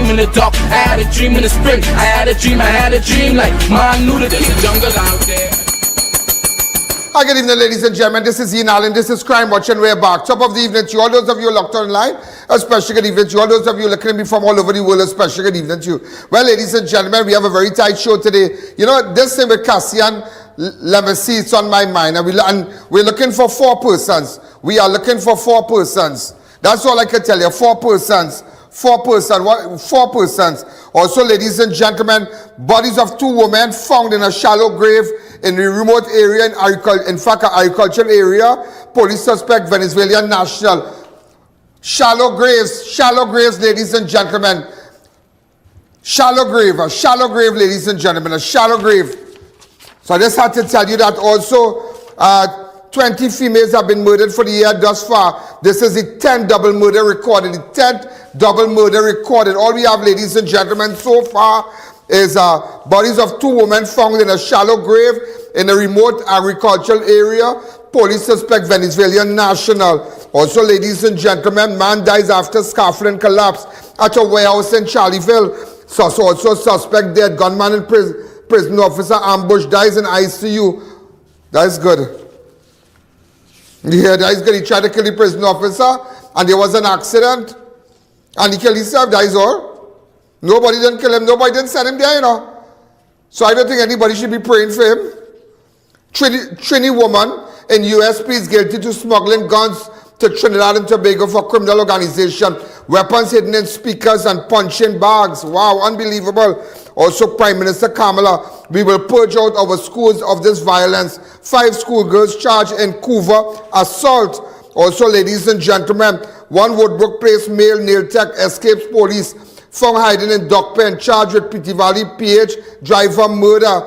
dream in the dark, I had a dream in the spring. I had a dream like man knew that there's a jungle out there. Hi, good evening, ladies and gentlemen. This is Ian, this is Crime Watch, and we're back. Top of the evening to you, all those of you locked online, a special good evening to you. All those of you looking at me from all over the world, a special good evening to you. Well, ladies and gentlemen, we have a very tight show today. You know, this thing with Cassian, let me see, it's on my mind. And we're looking for 4 persons. We are looking for 4 persons. That's all I can tell you, 4 persons. 4 persons. Also, ladies and gentlemen, bodies of 2 women found in a shallow grave in the remote area, in fact, an agricultural area. Police suspect Venezuelan national. Shallow graves, ladies and gentlemen. Shallow grave, ladies and gentlemen, a shallow grave. So I just had to tell you that also 20 females have been murdered for the year thus far. This is the 10th double murder recorded. All we have, ladies and gentlemen, so far is bodies of 2 women found in a shallow grave in a remote agricultural area. Police suspect Venezuelan national. Also, ladies and gentlemen, man dies after scaffolding collapse at a warehouse in Charlieville. So also suspect dead. Gunman and prison officer ambush, dies in ICU. That's good. Yeah, that's good. He tried to kill the prison officer and there was an accident and he killed himself. That is all. Nobody didn't kill him. Nobody didn't send him there, you know. So I don't think anybody should be praying for him. Trini woman in US pleads guilty to smuggling guns to Trinidad and Tobago for criminal organization. Weapons hidden in speakers and punching bags. Wow, unbelievable. Also, Prime Minister Kamala, we will purge out our schools of this violence. 5 schoolgirls charged in Couva assault. Also, ladies and gentlemen, 1 Woodbrook Place male nail tech escapes police. Found hiding in dock pen, charged with Pity Valley PH driver murder.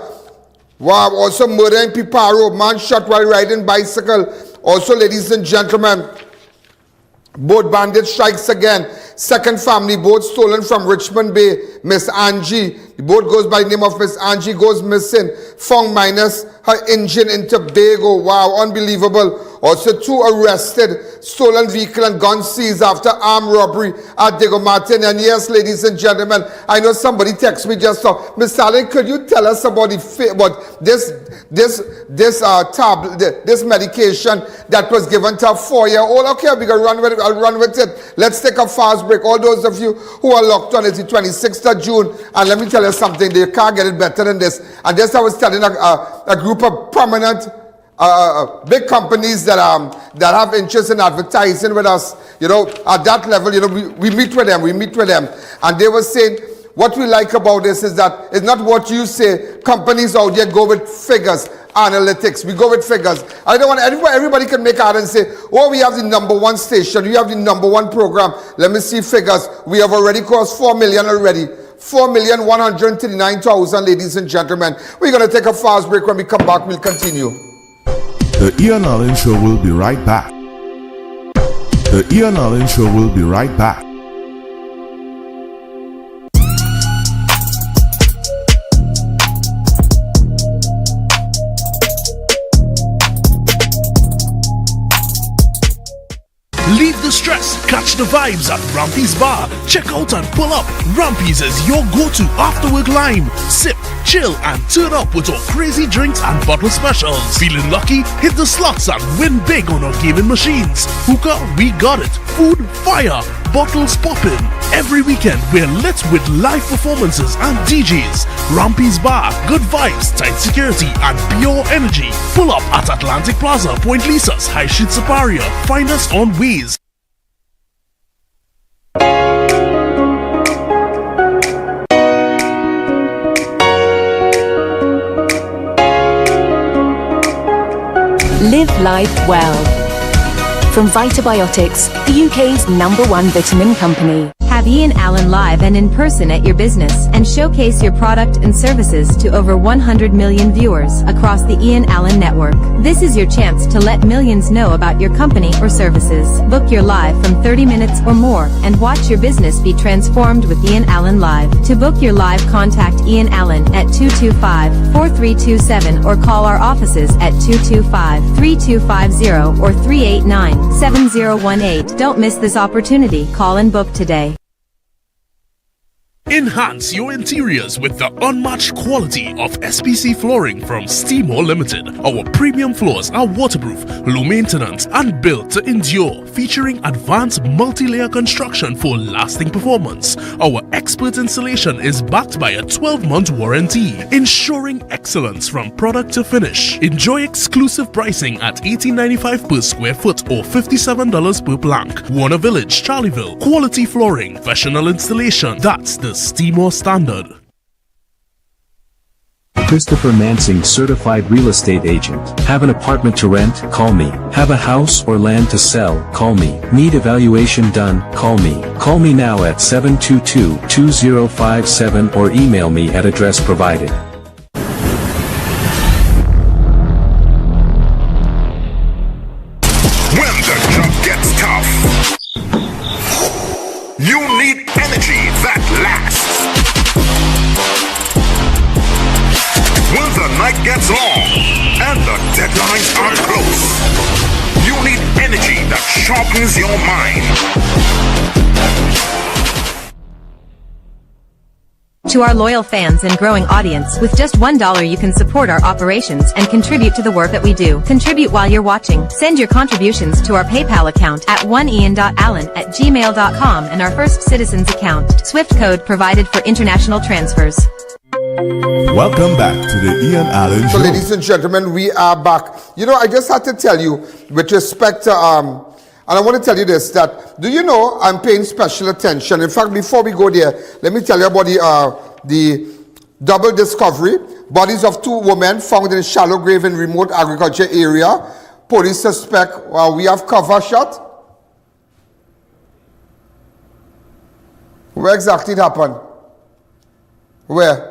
Wow, also murder in Piparo, man shot while riding bicycle. Also, ladies and gentlemen, boat bandit strikes again. 2nd family boat stolen from Richmond Bay. Miss Angie, the boat goes by the name of Miss Angie, goes missing. Found minus her engine in Tobago. Wow, unbelievable. Also 2 arrested. Stolen vehicle and gun seized after armed robbery at Diego Martin. And yes, ladies and gentlemen, I know somebody texted me just now. Miss Allen, could you tell us about this medication that was given to a 4-year-old? Okay, we're gonna run with it. I'll run with it. Let's take a fast break. All those of you who are locked on, it's the 26th of June, and let me tell you something. They can't get it better than this. And just I was telling a group of prominent big companies that have interest in advertising with us, you know, at that level, you know, we meet with them, and they were saying, what we like about this is that it's not what you say. Companies out there go with figures, analytics. We go with figures. I don't want everybody can make out and say, oh, we have the #1 station, we have the #1 program. Let me see figures. We have already crossed 4 million already. 4,139,000, ladies and gentlemen. We're going to take a fast break. When we come back, we'll continue. The I.A.N Show will be right back. The I.A.N Show will be right back. Leave the stress, catch the vibes at Rampy's Bar. Check out and pull up. Rampy's is your go-to after-work lime. Sip, chill, and turn up with our crazy drinks and bottle specials. Feeling lucky? Hit the slots and win big on our gaming machines. Hookah, we got it. Food, fire. Bottles popping. Every weekend, we're lit with live performances and DJs. Rampy's Bar, good vibes, tight security, and pure energy. Pull up at Atlantic Plaza, Point Lisa's, High Street Superior. Find us on Waze. Live life well. From Vitabiotics, the UK's #1 vitamin company. Have I.A.N live and in person at your business and showcase your product and services to over 100 million viewers across the I.A.N network. This is your chance to let millions know about your company or services. Book your live from 30 minutes or more and watch your business be transformed with I.A.N Live. To book your live, contact I.A.N at 225-4327 or call our offices at 225-3250 or 389-7018. Don't miss this opportunity. Call and book today. Enhance your interiors with the unmatched quality of SPC flooring from Steamore Limited. Our premium floors are waterproof, low maintenance, and built to endure, featuring advanced multi-layer construction for lasting performance. Our expert installation is backed by a 12-month warranty, ensuring excellence from product to finish. Enjoy exclusive pricing at $18.95 per square foot or $57 per plank. Warner Village, Charleville. Quality flooring, professional installation. That's the Steamore standard. Christopher Mansing, certified real estate agent. Have an apartment to rent? Call me. Have a house or land to sell? Call me. Need evaluation done? Call me. Call me now at 722-2057 or email me at address provided. When the job gets tough, you need energy that lasts. When the night gets long and the deadlines are close, you need energy that sharpens your mind. To our loyal fans and growing audience, with just $1 you can support our operations and contribute to the work that we do. Contribute while you're watching. Send your contributions to our PayPal account at ianalleyne@gmail.com and our First Citizens account. Swift code provided for international transfers. Welcome back to the I.A.N So, show. ladies and gentlemen, we are back. You know, I just had to tell you with respect to, and I want to tell you this, that, do you know, I'm paying special attention. In fact, before we go there, let me tell you about the double discovery. Bodies of two women found in a shallow grave in remote agriculture area. Police suspect, we have cover shot. Where exactly it happened? Where?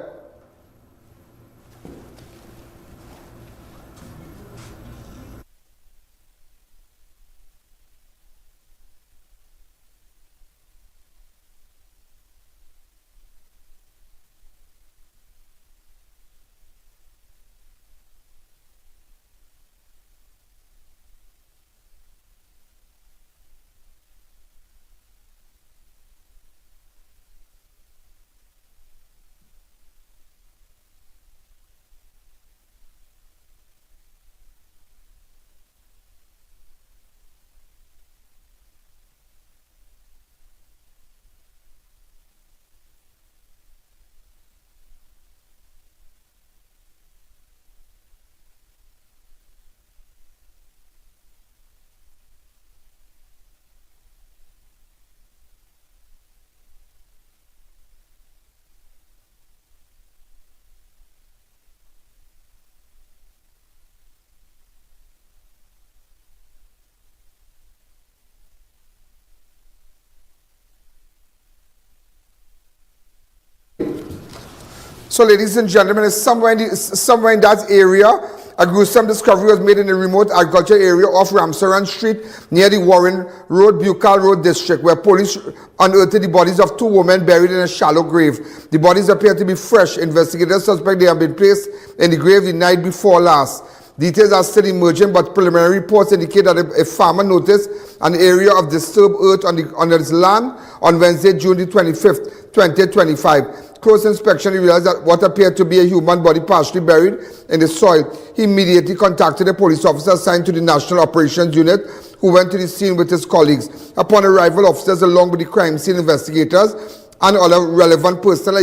So, ladies and gentlemen, it's somewhere in that area. A gruesome discovery was made in a remote agriculture area off Ramsaran Street near the Warren Road, Bejucal Road district, where police unearthed the bodies of two women buried in a shallow grave. The bodies appear to be fresh. Investigators suspect they have been placed in the grave the night before last. Details are still emerging, but preliminary reports indicate that a farmer noticed an area of disturbed earth on his land on Wednesday, June the 25th, 2025. Close inspection revealed that what appeared to be a human body partially buried in the soil. He immediately contacted a police officer assigned to the National Operations Unit, who went to the scene with his colleagues. Upon arrival, officers along with the crime scene investigators and other relevant personnel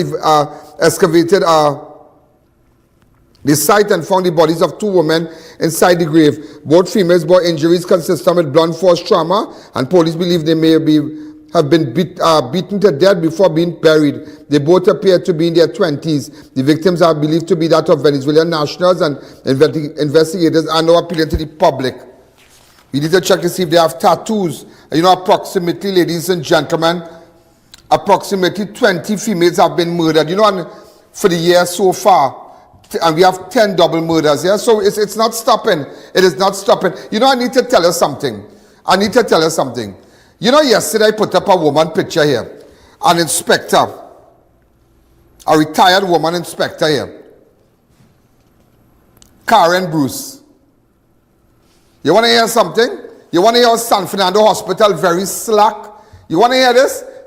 excavated the site and found the bodies of two women inside the grave. Both females bore injuries consistent with blunt force trauma, and police believe they may have been beaten to death before being buried. They both appear to be in their 20s. The victims are believed to be that of Venezuelan nationals, and investigators are now appealing to the public. We need to check to see if they have tattoos. You know, approximately, ladies and gentlemen, approximately 20 females have been murdered. You know, and for the year so far, and we have 10 double murders. Yeah, so it's not stopping. It is not stopping. You know, I need to tell you something. You know, yesterday I put up a woman picture here. An inspector. A retired woman inspector here. Karen Bruce. You want to hear something? You want to hear San Fernando Hospital very slack? You want to hear this?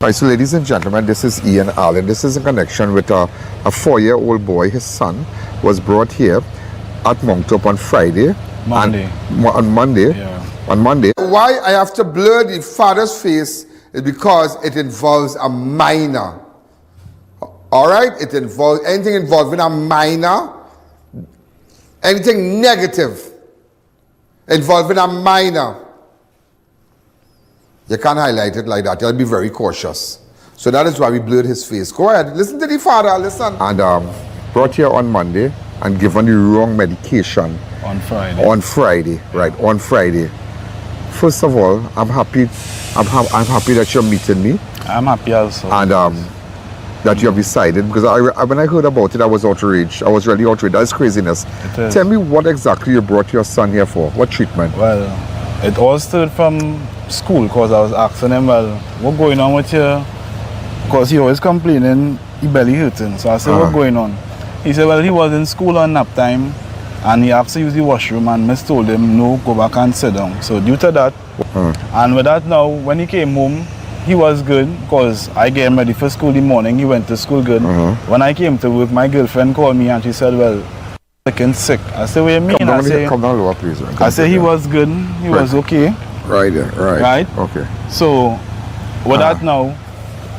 Right, so ladies and gentlemen, this is I.A.N. This is in connection with a 4-year-old boy. His son was brought here at Moncton on Friday. Monday. On Monday. Yeah. On Monday. Why I have to blur the father's face is because it involves a minor. All right? It involves anything involving a minor, anything negative involving a minor. You can't highlight it like that. You'll be very cautious. So that is why we blurred his face. Go ahead. Listen to the father. Listen. And brought here on Monday and given the wrong medication. On Friday. On Friday. Right. On Friday. First of all, I'm happy. I'm happy that you're meeting me. I'm happy also. And that you have decided, because when I heard about it, I was outraged. I was really outraged. That's craziness. Tell me what exactly you brought your son here for. What treatment? Well, it all started from school, because I was asking him, well, what's going on with you? Because he always complaining, he belly hurting. So I said, what's going on? He said, well, he was in school on nap time and he asked to use the washroom, and Miss told him, no, go back and sit down. So due to that, and with that now, when he came home, he was good, because I get him ready for school in the morning. He went to school good. When I came to work, my girlfriend called me and she said, well, looking sick. I said, what do you mean? Come down lower, please. I said he was good, he was okay. Right there, right. Right? Okay. So, with that now,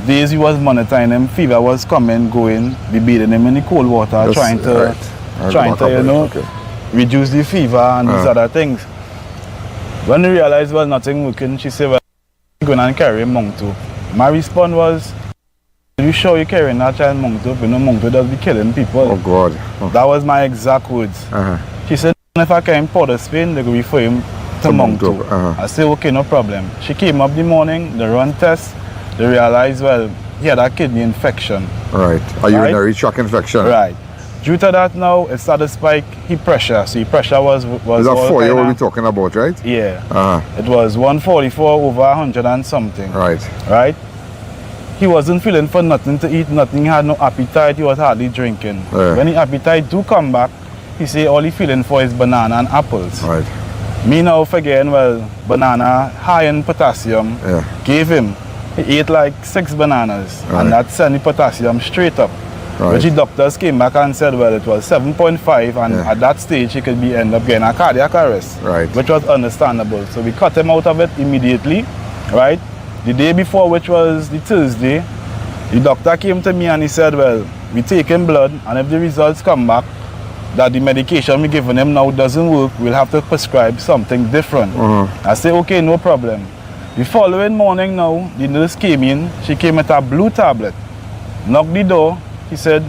days he was monitoring him, fever was coming, going, be beating him in the cold water, trying to you know, reduce the fever and these other things. When we realized well nothing working, she said, well, I'm going and carry him Moncton. My response was, are you sure you're carrying that child Moncton? You know, Moncton does be killing people. Oh God. That was my exact words. She said, if I carry him Port of Spain, they go refer him to Moncton. I said, okay, no problem. She came up the morning, they run tests, they realized, well, he had a kidney infection. Right, a urinary tract infection. Right. Due to that now, it started to spike his pressure. So his pressure was Is that 4-year-old we're talking about, right? Yeah. It was 144 over 100 and something. Right. Right? He wasn't feeling for nothing to eat, nothing, he had no appetite, he was hardly drinking. When the appetite do come back, he say all he feeling for is banana and apples. Right. Me now forgetting, well, banana high in potassium, gave him. He ate like 6 bananas and that sent the potassium straight up. Which the doctors came back and said, well, it was 7.5 and at that stage he could end up getting a cardiac arrest. Which was understandable. So we cut him out of it immediately, right? The day before, which was the Thursday, the doctor came to me and he said, well, we take him blood and if the results come back that the medication we giving him now doesn't work, we'll have to prescribe something different. I say, okay, no problem. The following morning now, the nurse came in, she came with a blue tablet, knocked the door. He said,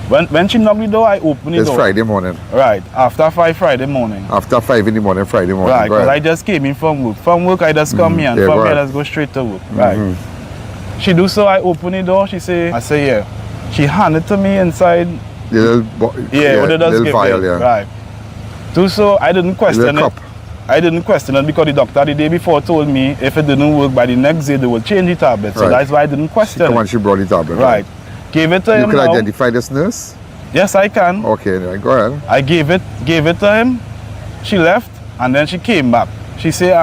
when she knocked the door, I opened the door. It's Friday morning. Right, after 5 Friday morning. After 5 in the morning, Friday morning. Right, because I just came in from work. From work, I just come here, and from here, I just go straight to work. Right. She do so, I open the door, I say, yeah. She handed to me inside. The little vial, Right. Do so, I didn't question it. I didn't question it because the doctor the day before told me if it didn't work by the next day, they will change the tablet. So that's why I didn't question it. When she brought the tablet. Right. Gave it to him. You can identify this nurse? Yes, I can. Okay, go ahead. I gave it to him. She left and then she came back. She said,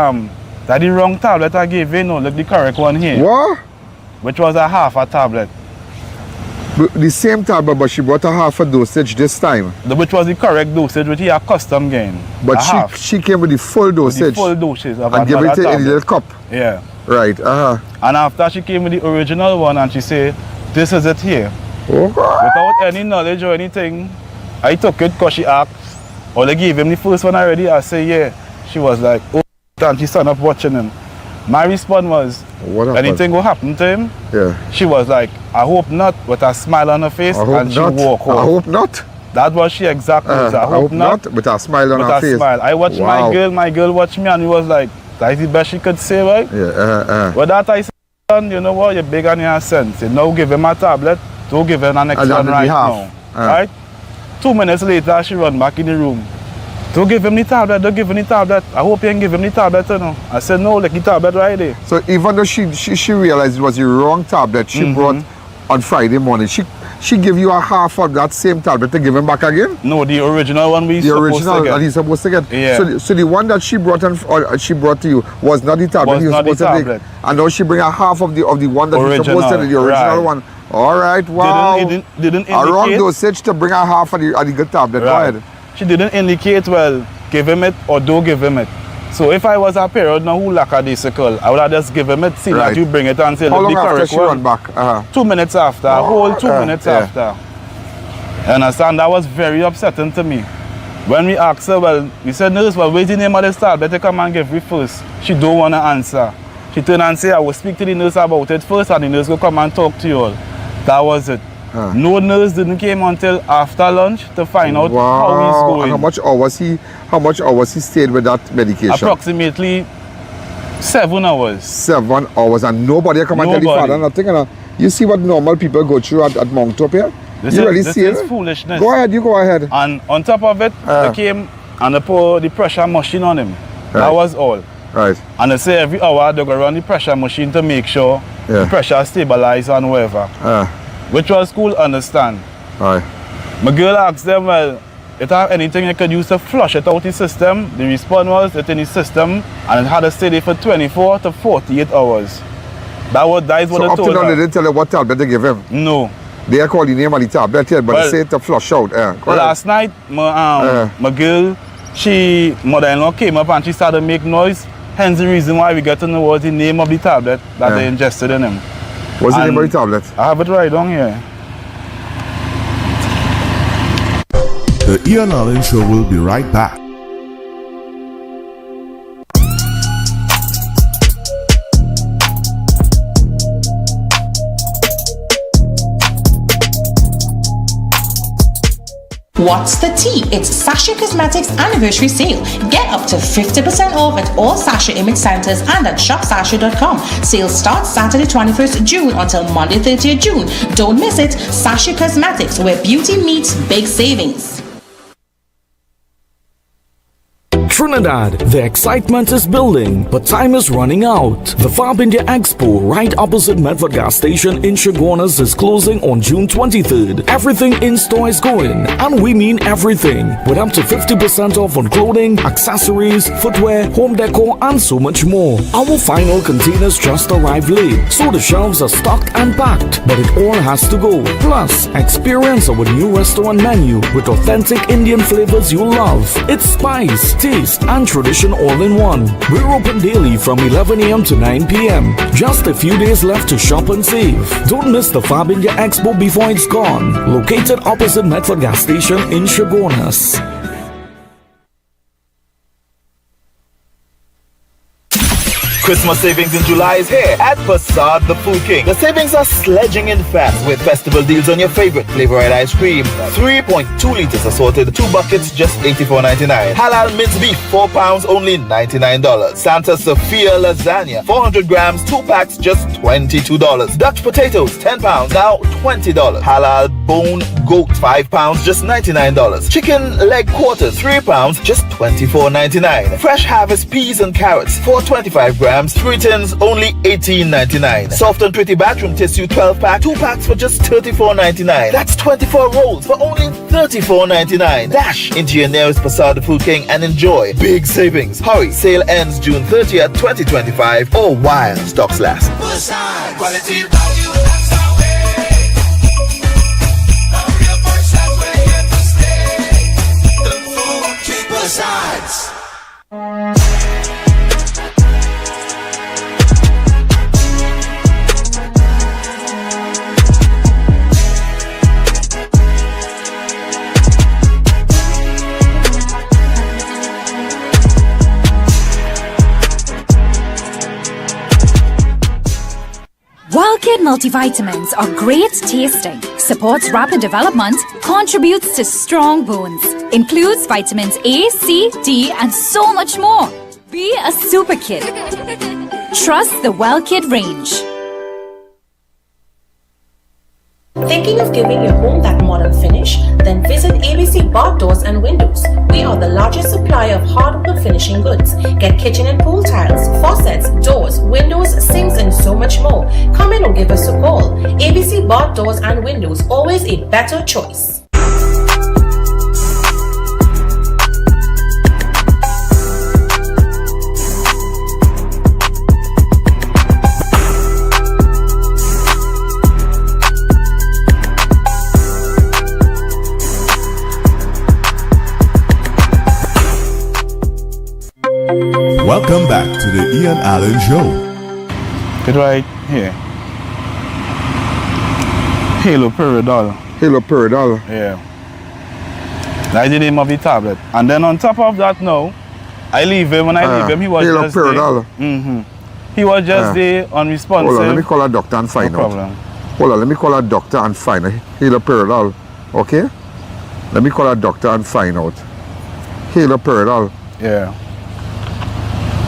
that's the wrong tablet I gave you. No, look the correct one here. What? Which was a half a tablet. The same tablet, but she brought a half a dosage this time. Which was the correct dosage, which he had custom gain. But she came with the full dosage. With the full dosage of and gave it in a little cup. Yeah. Right. And after she came with the original one and she said, this is it here. Okay. Without any knowledge or anything, I took it because she asked, or they gave him the first one already. I say, yeah. She was like, oh, and she started up watching him. My response was, anything will happen to him? Yeah. She was like, I hope not, with a smile on her face, and she walked home. I hope not. That was she exactly. I hope not. With a smile on her face. With a smile. I watched my girl watched me and he was like, that's the best she could say, right? Yeah. With that I said, you know what, you're big on your sense. You now give him a tablet, don't give him an next one right now. Right? 2 minutes later, she run back in the room. Don't give him the tablet, don't give him the tablet. I hope you can give him the tablet, you know. I said, no, like the tablet right there. So even though she realized it was the wrong tablet she brought on Friday morning, she she give you a half of that same tablet to give him back again? No, the original one we The supposed original to get. that he's supposed to get. Yeah. So the one that she brought to you was not the tablet Was he was not the supposed to tablet. take. And now she bring a half of the one that he's supposed to Original, take, the original right. one. All right, wow. Didn't A wrong indicate. dosage to bring a half of the good tablet. Go Right. ahead. She didn't indicate, well, give him it or don't give him it. So if I was a parent now who lackadaisical, I would have just give him it, see Right. that you bring it and say, How look, long the after correct she one. run back? 2 minutes after, a whole 2 minutes yeah. after. You understand? That was very upsetting to me. When we asked her, well, we said, nurse, well, what's the name of the star? Better come and give me first. She don't want to answer. She turned and say, I will speak to the nurse about it first, and the nurse will come and talk to you all. That was it. No nurse didn't came until after lunch to find out how he's going. And how much hours he stayed with that medication? Approximately 7 hours. 7 hours, and nobody come and tell the father nothing. You see what normal people go through at Mount Top here? This You really is see it? foolishness. Go ahead, you go ahead. And on top of it, they came and they put the pressure machine on him. Right. That was all. Right. And they say every hour they go run the pressure machine to make sure the pressure stabilize and whatever. Which was cool, understand. Right. My girl asked them, well, if have anything you could use to flush it out the system. The response was it's in the system and it had to stay there for 24 to 48 hours. That is what So they up to told now her. they didn't tell you what tablet they give him? No. They call the name of the tablet here, but Well, they say to flush out. Go ahead. Last night, my girl, mother-in-law came up and she started to make noise. Hence the reason why we got to know what the name of the tablet that they ingested in him. What's the name of the tablet? I have it right down here. The I.A.N Show will be right back. What's the tea? It's Sasha Cosmetics anniversary sale. Get up to 50% off at all Sasha image centers and at shopsasha.com. Sale starts Saturday 21st June until Monday 30th June. Don't miss it. Sasha Cosmetics, where beauty meets big savings. Trinidad, the excitement is building, but time is running out. The Fab India Expo, right opposite Medford gas station in Chaguanas, is closing on June 23rd. Everything in store is going, and we mean everything, with up to 50% off on clothing, accessories, footwear, home decor, and so much more. Our final containers just arrived late, so the shelves are stocked and packed, but it all has to go. Plus, experience our new restaurant menu with authentic Indian flavors you love. It's spice, taste, and tradition all in one. We're open daily from 11 a.m. to 9 p.m. Just a few days left to shop and save. Don't miss the Fab India Expo before it's gone. Located opposite Medford gas station in Chaguanas. Christmas savings in July is here at Facade the Food King. The savings are sledging in fast with festival deals on your favorite flavored ice cream. 3.2 liters assorted, 2 buckets just $84.99. Halal minced beef, 4 pounds only $99. Santa Sophia lasagna, 400 grams, 2 packs just $22. Dutch potatoes, 10 pounds, now $20. Halal bone goat, 5 pounds, just $99. Chicken leg quarters, 3 pounds, just $24.99. Fresh harvest peas and carrots, 425 grams. 3 tins, only $18.99. Soft and pretty bathroom tissue 12 pack, 2 packs for just $34.99. That's 24 rolls for only $34.99. Dash into your nearest Facade Food King and enjoy big savings. Hurry, sale ends June 30th, 2025 or while stocks last. Quality value, that's our way. A real Botched, we're here to stay. The Food King Botched. WellKid multivitamins are great tasting, supports rapid development, contributes to strong bones, includes vitamins A, C, D, and so much more. Be a super kid. Trust the WellKid range. Thinking of giving your home that modern finish? Then visit ABC Bar Doors and Windows. We are the largest supplier of hardwood finishing goods. Get kitchen and pool tiles, faucets, doors, windows, sinks, and so much more. Come in or give us a call. ABC Bar Doors and Windows, always a better choice. Welcome back to the I.A.N Show. It right here. Haloperidol. Haloperidol. Yeah. That's the name of the tablet. And then on top of that now, I leave him. When I leave him, he was just Haloperidol. He was just there unresponsive. Hold on, let me call a doctor and find no out. Problem. Hold on, let me call a doctor and find out. Haloperidol. Okay? Let me call a doctor and find out. Haloperidol. Yeah.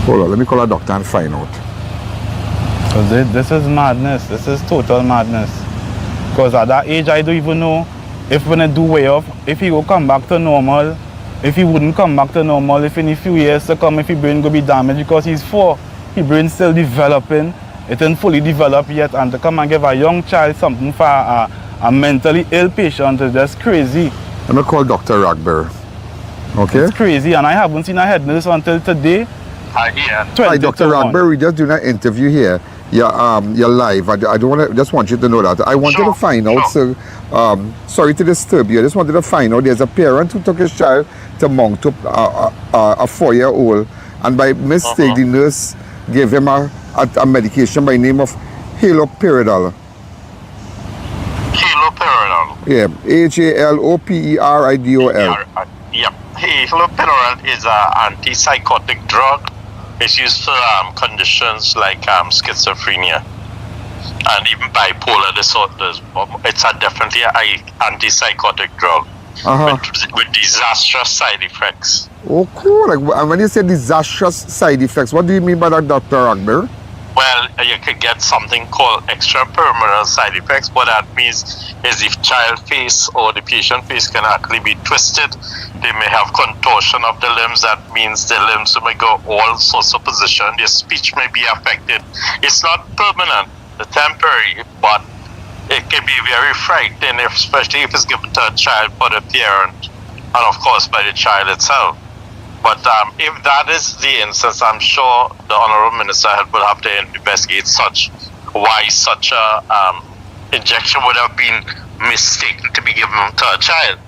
Hold on, let me call a doctor and find out. So this is madness. This is total madness. Because at that age, I don't even know if when I do way off, if he will come back to normal, if he wouldn't come back to normal, if in a few years to come, if his brain will be damaged because he's 4. His brain's still developing. It isn't fully developed yet. And to come and give a young child something for a mentally ill patient is just crazy. Let me call Dr. Robbery. Okay? It's crazy. And I haven't seen a head nurse until today. Hi, Dr. Robbery. We're just doing an interview here. You're live. I don't want to. Just want you to know that. I wanted to find out. So, sorry to disturb you. I just wanted to find out. There's a parent who took his child to Mount Up, a 4-year-old, and by mistake, the nurse gave him a medication by name of haloperidol. Haloperidol. Yeah, Haloperidol. Yep. Haloperidol is an antipsychotic drug. It's used for conditions like schizophrenia and even bipolar disorders. It's definitely an antipsychotic drug with disastrous side effects. Oh, cool. Like, and when you say disastrous side effects, what do you mean by that, Dr. Robbery? Well, you could get something called extraperitoneal side effects. What that means is if child face or the patient face can actually be twisted, they may have contortion of the limbs. That means the limbs may go all sorts of positions. Their speech may be affected. It's not permanent, it's temporary, but it can be very frightening, especially if it's given to a child by the parent and of course by the child itself. But if that is the instance, I'm sure the Honorable Minister will have to investigate why such a injection would have been mistaken to be given to a child.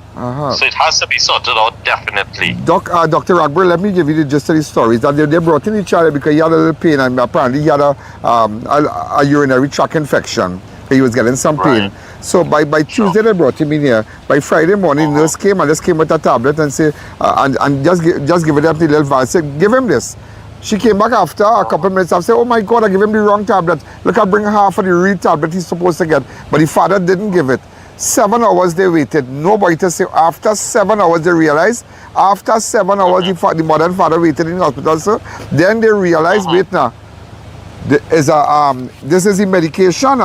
So it has to be sorted out, definitely. Dr. Robbery, let me give you the gist of the story. That they brought in the child because he had a little pain and apparently he had a urinary tract infection. He was getting some pain. So by Tuesday they brought him in here. By Friday morning, nurse came and just came with a tablet and said, and just give it up the little vial. Said, give him this. She came back after a couple of minutes and said, oh my God, I gave him the wrong tablet. Look, I bring half of the real tablet he's supposed to get. But the father didn't give it. 7 hours they waited. Nobody to say. After 7 hours they realized. After 7 hours the mother and father waited in the hospital, sir. Then they realized, wait now, this is the medication,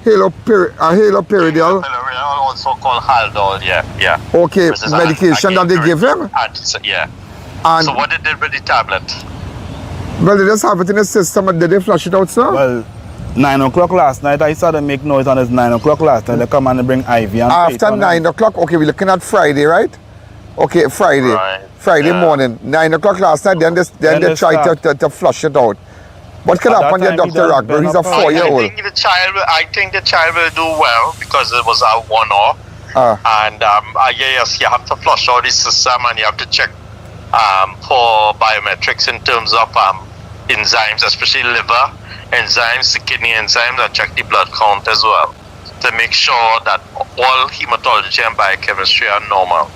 haloperidol. Also called Haldol, yeah. Okay, medication that they give him? Yeah. And so what they did with the tablet? Well, they just have it in the system. Did they flush it out, sir? Well, 9 o'clock last night, I started to make noise and it's 9 o'clock last night. They come and they bring IV and after 9 o'clock, okay, we're looking at Friday, right? Okay, Friday. Friday morning, 9 o'clock last night, then they tried to flush it out. What could happen here, Dr. Robbery? He's a 4-year-old. I think the child will do well because it was a one-off. And yes, you have to flush out the system and you have to check for biometrics in terms of enzymes, especially liver enzymes, the kidney enzymes, and check the blood count as well to make sure that all hematology and biochemistry are normal.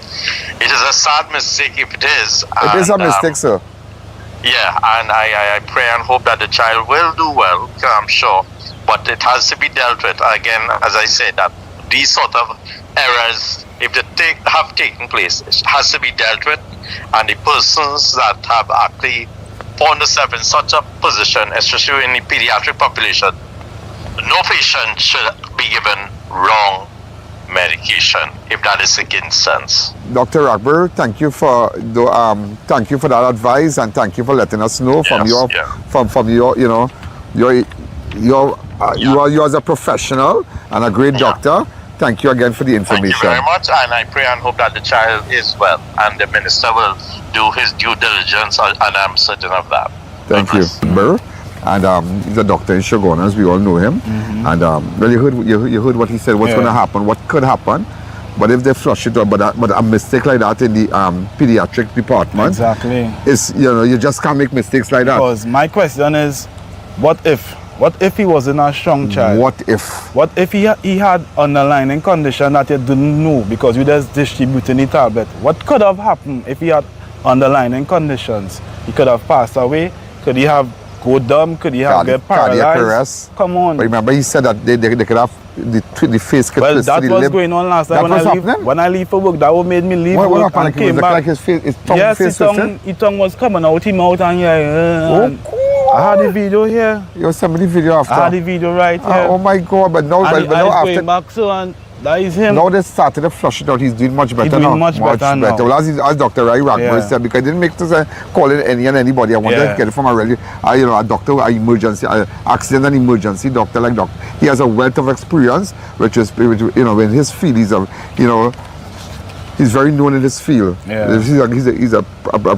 It is a sad mistake if it is. It is a mistake, sir. Yeah, and I pray and hope that the child will do well, I'm sure. But it has to be dealt with. Again, as I said, that these sort of errors, if they have taken place, it has to be dealt with. And the persons that have actually found themselves in such a position, especially in the pediatric population, no patient should be given wrong medication if that is against sense. Dr. Robbery, thank you for that advice, and thank you for letting us know from your you know you as a professional and a great doctor. Thank you again for the information. Thank you very much, and I pray and hope that the child is well, and the minister will do his due diligence, and I'm certain of that. Thank you, Burr. And he's a doctor in Shagona, as we all know him. And well, you heard what he said. What's going to happen? What could happen? But if they flush it out, but a mistake like that in the pediatric department, exactly, is, you know, you just can't make mistakes like that. Because my question is, what if he wasn't a strong child? What if he had underlying condition that you didn't know because you just distributing the tablet? What could have happened if he had underlying conditions? He could have passed away. Could he have go dumb? Could he have get paralyzed? Cardiac arrest. Come on. But remember, he said that they could have the face could well, that was going on last time when I leave for work. That what made me leave what work happened? and came back. Like his face, his tongue, yes, his tongue was coming out his mouth and I had the video here. You sent me the video after. I had the video right here. Oh my God! But now, but now after going back, so and that is him. Now they started to flush it out. He's doing much better He's doing now. much better now. Well, as Dr. Robbery said, because I didn't make this calling any and anybody. I wanted to get it from a doctor, an emergency, accident and emergency doctor like doctor. He has a wealth of experience, which is, you know, in his field, he's very known in his field. Yeah. He's a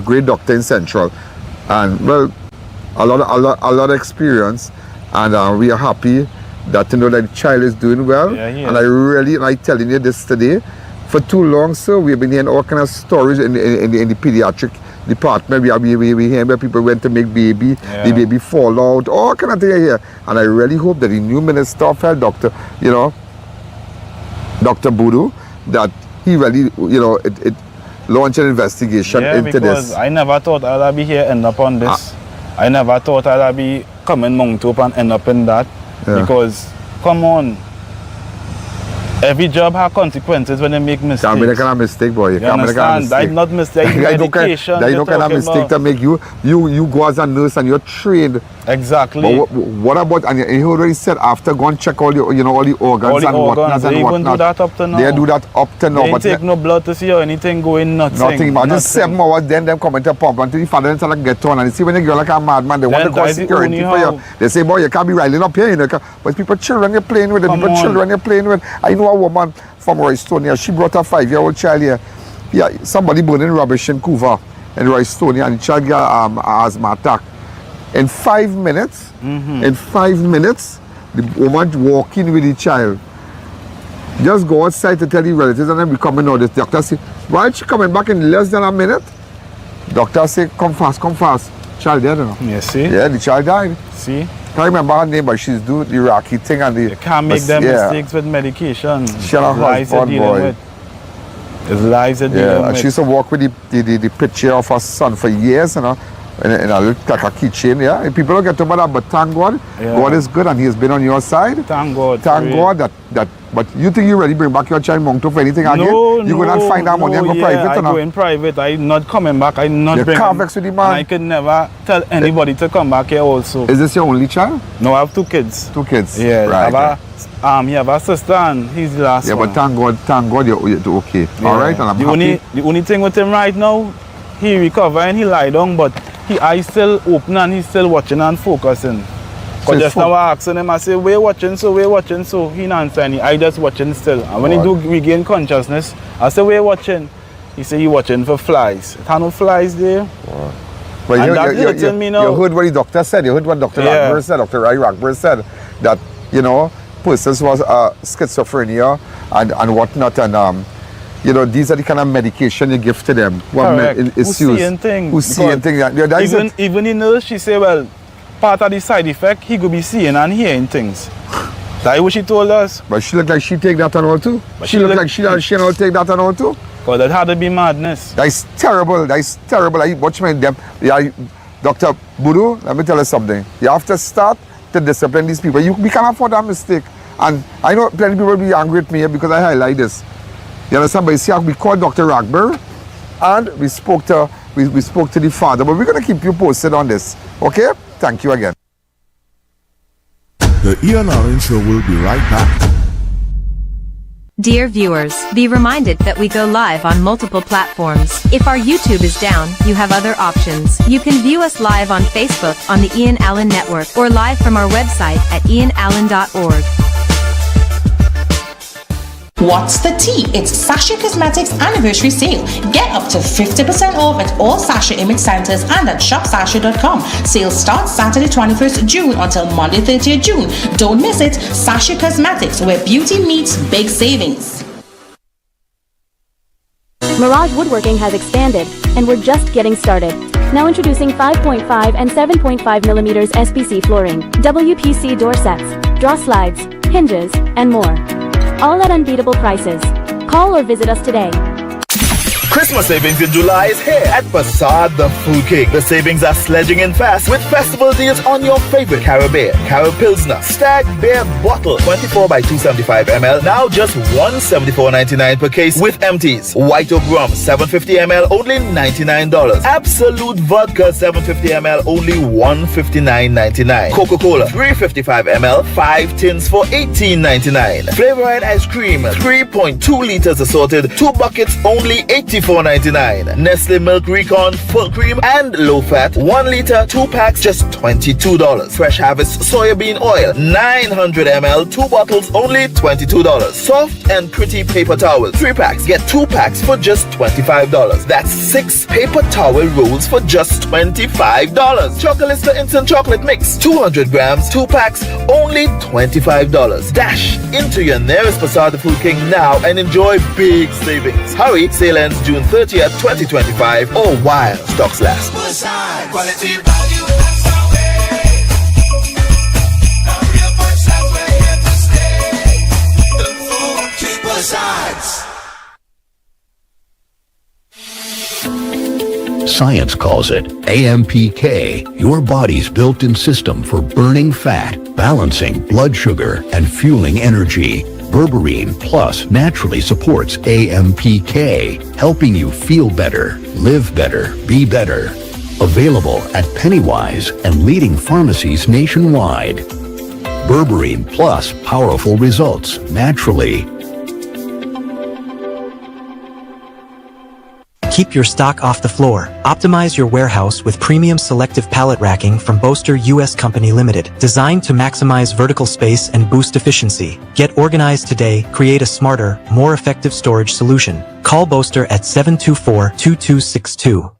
great doctor in Central, and well, a lot of experience, and we are happy that to know that the child is doing well. And I'm telling you this today, for too long, sir, we've been hearing all kind of stories in the pediatric department. We hear where people went to make baby, the baby fall out, all kind of things here. And I really hope that the new Minister of Health, Dr. Boodoo, that he really, it launch an investigation into this. I never thought I'd be here end up on this. I never thought I'd be coming Mount Hope and end up in that. Because, come on, every job has consequences when they make mistakes. Can't make a kind of mistake, boy. You can't make a kind of mistake. That's not mistake. Medication. That's no kind of mistake to make you go as a nurse and you're trained. Exactly. But what about, and you already said after, go and check all the organs all the and organs, whatnot. They even do that up to now. They do that up to now. They take no blood to see or anything going, nothing. Man. Just 7 hours, then them come into pump until the father and like get on. And you see when you go like a madman, they want to call security for you. They say, boy, you can't be riling up here. But people, children you're playing with, children you're playing with. I know a woman from Roystonia, she brought a 5-year-old child here. Yeah, somebody burning rubbish in Couva in Roystonia, and the child got asthma attack. In 5 minutes, the woman walking with the child. Just go outside to tell the relatives and then we coming out. The doctor say, why is she coming back in less than a minute? Doctor say, come fast. Child dead, you know. You see? Yeah, the child died. See? Can't remember her name, but she's doing the Iraqi thing and the... You can't make them mistakes with medication. She had a husband, boy. It's lives that dealing with. She used to walk with the picture of her son for years, you know. In a little like a keychain, yeah. And people don't get to that, but thank God, God is good and He has been on your side. Thank God. Thank God that. But you think you really bring back your child Mount for anything again? You will not find that money and go private, I go in private. I'm not coming back. I'm not bringing. You with the man. I could never tell anybody to come back here. Also. Is this your only child? No, I have 2 kids. 2 kids. Yeah. Right. You have a sister and he's the last one. Yeah, but thank God you're okay. Yeah. All right, and I'm happy. The only thing with him right now, he recovered and he lie down, but his eyes still open and he's still watching and focusing. Because just now I asking him, I say, we're watching so. He not answering, I just watching still. And when he do regain consciousness, I say, we're watching. He say, he watching for flies. There no flies there. Well, and that hurting me now. You heard what the doctor said, you heard what Dr. Robbery said, Dr. Robbery said, that, persons was schizophrenia and whatnot, and these are the kind of medication you give to them. Who's seeing things. Even the nurse, she say, well, part of the side effect, he could be seeing and hearing things. That's what she told us. But she look like she take that and all too. She look like she all take that and all too. Because that had to be madness. That's terrible. I watch them. Dr. Boodoo, let me tell you something. You have to start to discipline these people. We can't afford that mistake. And I know plenty of people will be angry at me because I highlight this. You understand? But you see, we called Dr. Robbery and we spoke to the father. But we're going to keep you posted on this. Okay? Thank you again. The I.A.N Show will be right back. Dear viewers, be reminded that we go live on multiple platforms. If our YouTube is down, you have other options. You can view us live on Facebook on the Ian Allen Network or live from our website at ianalleyne.org. What's the tea? It's Sasha Cosmetics anniversary sale. Get up to 50% off at all Sasha image centers and at shopsasha.com. Sale starts Saturday 21st June until Monday 30th June. Don't miss it. Sasha Cosmetics, where beauty meets big savings. Mirage Woodworking has expanded, and we're just getting started. Now introducing 5.5 and 7.5 millimeters SPC flooring, WPC door sets, draw slides, hinges, and more. All at unbeatable prices. Call or visit us today. Christmas savings in July is here at Facade the Food King. The savings are sledging in fast with festival deals on your favorite Carabao, Carab Pilsner, Stag Beer Bottle, 24 by 275 ml, now just $174.99 per case with empties. White Oak Rum, 750 ml, only $99. Absolute Vodka, 750 ml, only $159.99. Coca-Cola, 355 ml, 5 tins for $18.99. Flavorite Ice Cream, 3.2 liters assorted, 2 buckets, only $84.99. Nestle Milk Recon Full Cream and Low Fat 1 liter 2 packs just $22. Fresh Harvest Soybean Oil 900 ml 2 bottles only $22. Soft and Pretty Paper Towels 3 packs get 2 packs for just $25. That's 6 paper towel rolls for just $25. Chocolista Instant Chocolate Mix 200 grams 2 packs only $25. Dash into your nearest Facade the Food King now and enjoy big savings. Hurry, sale ends June 30th, 2025 or while stocks last. Quality value, that's our way. A real Botched, we're here to stay. The food keep us odds. Science calls it AMPK, your body's built-in system for burning fat, balancing blood sugar, and fueling energy. Berberine Plus naturally supports AMPK, helping you feel better, live better, be better. Available at Pennywise and leading pharmacies nationwide. Berberine Plus, powerful results naturally. Keep your stock off the floor. Optimize your warehouse with premium selective pallet racking from Boaster US Company Limited, designed to maximize vertical space and boost efficiency. Get organized today, create a smarter, more effective storage solution. Call Boaster at 724-2262.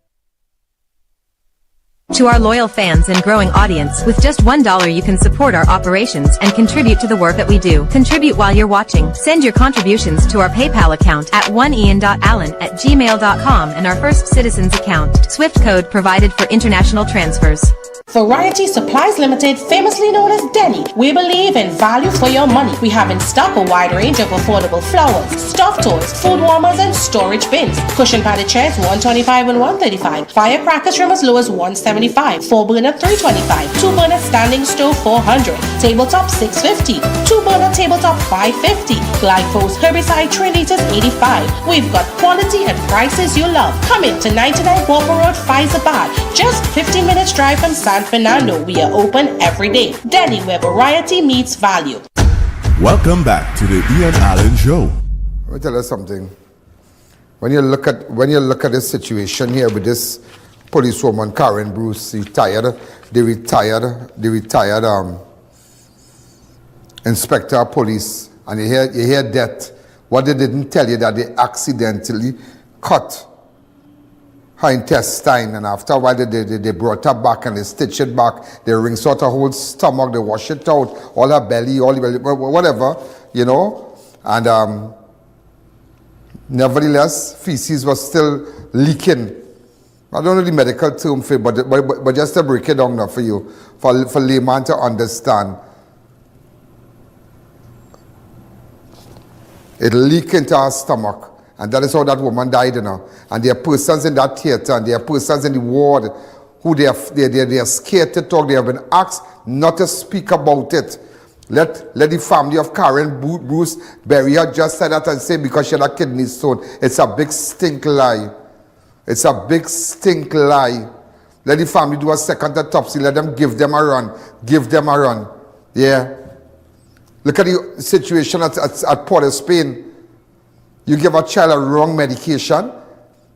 To our loyal fans and growing audience, with just $1 you can support our operations and contribute to the work that we do. Contribute while you're watching. Send your contributions to our PayPal account at oneian.allen@gmail.com and our First Citizens account. Swift code provided for international transfers. Variety Supplies Limited, famously known as Denny. We believe in value for your money. We have in stock a wide range of affordable flowers, stuffed toys, food warmers, and storage bins. Cushion padded chairs $125 and $135. Firecrackers from as low as $175. 4-burner $325. 2-burner standing stove $400. Tabletop $650. 2-burner tabletop $550. Glyphos herbicide 3 liters $85. We've got quality and prices you love. Come in to 99 Walker Road, Faizabad. Just 15 minutes drive from San Fernando. We are open every day. Denny, where variety meets value. Welcome back to the Ian Allen Show. Let me tell you something. When you look at this situation here with this policewoman Karen Bruce, the retired inspector of police, and you hear that. What they didn't tell you that they accidentally cut her intestine, and after a while they brought her back and they stitched it back. They rinsed out her whole stomach, they wash it out, all her belly, whatever, you know. And nevertheless, feces was still leaking. I don't know the medical term for it, but just to break it down now for you, for layman to understand. It leaked into her stomach. And that is how that woman died, you know. And there are persons in that theater, and there are persons in the ward who they are scared to talk. They have been asked not to speak about it. Let the family of Karen Bruce bury her. Just said that and say because she had a kidney stone. It's a big stink lie. It's a big stink lie. Let the family do a second autopsy. Let them give them a run. Give them a run. Yeah. Look at the situation at Port of Spain. You give a child a wrong medication.